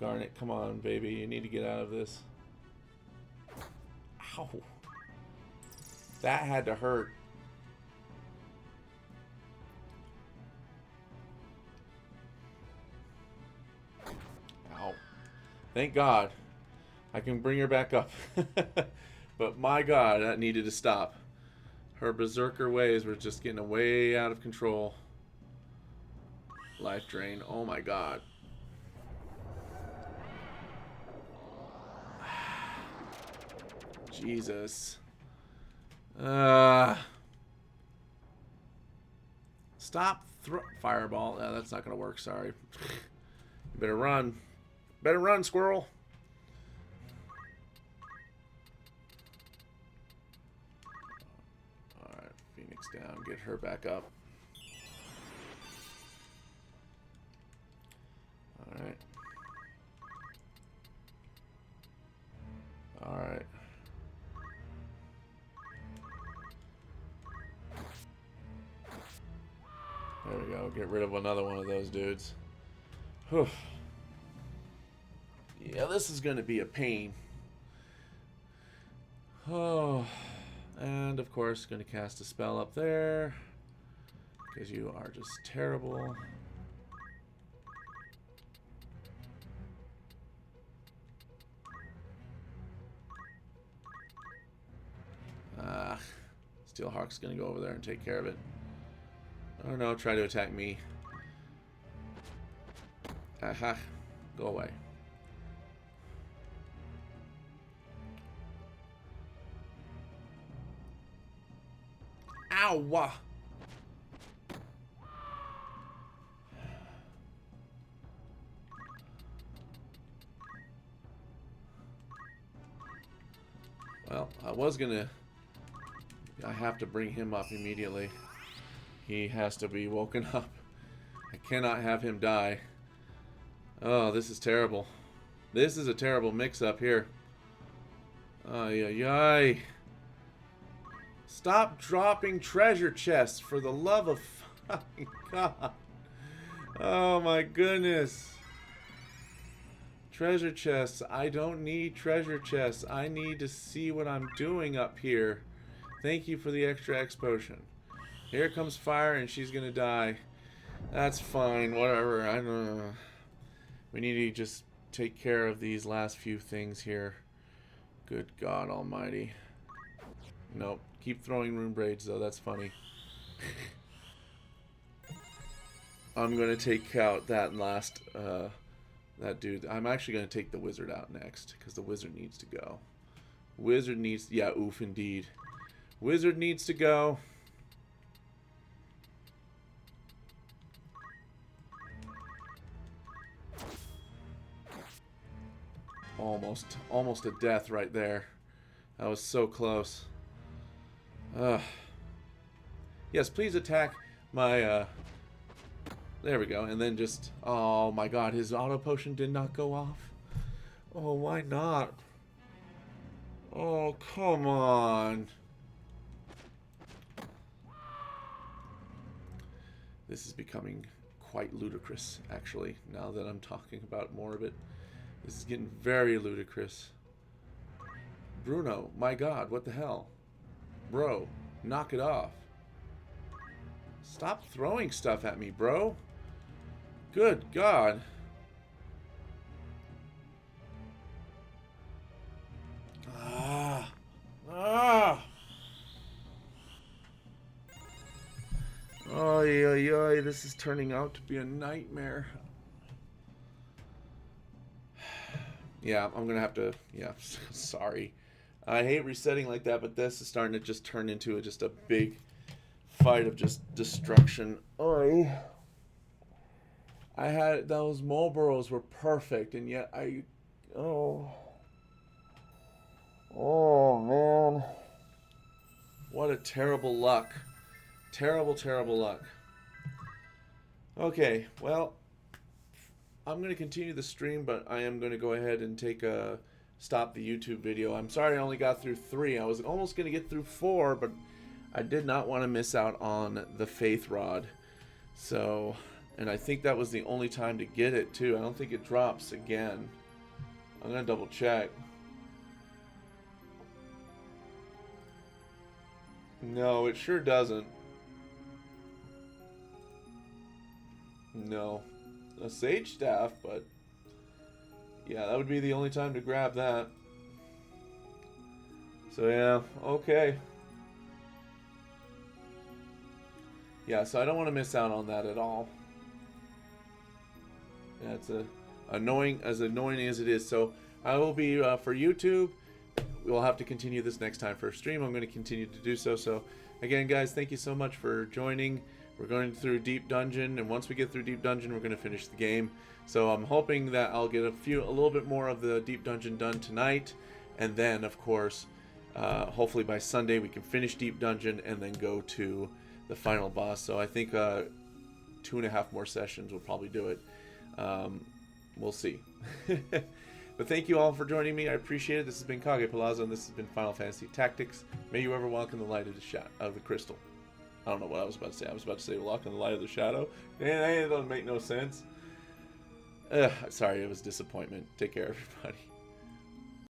S1: Garnet, come on, baby. You need to get out of this. Ow. That had to hurt. Ow. Thank God. I can bring her back up. But my God, that needed to stop. Her berserker ways were just getting way out of control. Life drain. Oh my God. Jesus. Stop. Fireball. That's not going to work. Sorry. You better run. Better run, squirrel. Alright. Phoenix down. Get her back up. Alright. Alright. There we go. Get rid of another one of those dudes. Whew. Yeah, this is going to be a pain. Oh. And, of course, going to cast a spell up there. Because you are just terrible. Steelhawk's going to go over there and take care of it. Oh no, try to attack me. Aha. Go away. Ow! Well, I have to bring him up immediately. He has to be woken up. I cannot have him die. Oh, this is terrible. This is a terrible mix-up here. Ay, ay, ay. Stop dropping treasure chests, for the love of fucking God. Oh my goodness. Treasure chests. I don't need treasure chests. I need to see what I'm doing up here. Thank you for the extra X potion. Here comes fire and she's gonna die. That's fine, whatever. I don't know. We need to just take care of these last few things here. Good God almighty. Nope. Keep throwing rune braids though, that's funny. I'm gonna take out that last that dude. I'm actually gonna take the wizard out next, because the wizard needs to go. Wizard needs, yeah, oof indeed. Wizard needs to go. Almost a death right there. That was so close. Yes, please attack my, there we go. And then just, oh my God, his auto potion did not go off. Oh, why not? Oh, come on. This is becoming quite ludicrous, actually, now that I'm talking about more of it. This is getting very ludicrous. Bruno, my God, what the hell? Bro, knock it off. Stop throwing stuff at me, bro. Good God. Oy, oy, oy, this is turning out to be a nightmare. Yeah, I'm gonna have to, yeah, sorry. I hate resetting like that, but this is starting to just turn into just a big fight of just destruction. Oy. I had those Marlboros were perfect, and yet oh, oh man, what a terrible luck, terrible, terrible luck. Okay, well, I'm going to continue the stream, but I am going to go ahead and stop the YouTube video. I'm sorry I only got through 3. I was almost going to get through 4, but I did not want to miss out on the Faith Rod. So, and I think that was the only time to get it too. I don't think it drops again. I'm going to double check. No, it sure doesn't. No. A sage staff, but yeah, that would be the only time to grab that. So yeah, okay. Yeah, so I don't want to miss out on that at all. Yeah, it's annoying as it is. So I will be for YouTube. We'll have to continue this next time for a stream. I'm going to continue to do so. So again, guys, thank you so much for joining. We're going through Deep Dungeon, and once we get through Deep Dungeon, we're going to finish the game. So I'm hoping that I'll get a little bit more of the Deep Dungeon done tonight, and then, of course, hopefully by Sunday we can finish Deep Dungeon and then go to the final boss. So I think 2.5 more sessions will probably do it. We'll see. But thank you all for joining me. I appreciate it. This has been Kage Palazzo, and this has been Final Fantasy Tactics. May you ever walk in the light of the crystal. I don't know what I was about to say. I was about to say walk in the light of the shadow. It doesn't make no sense. Sorry, it was disappointment. Take care, everybody.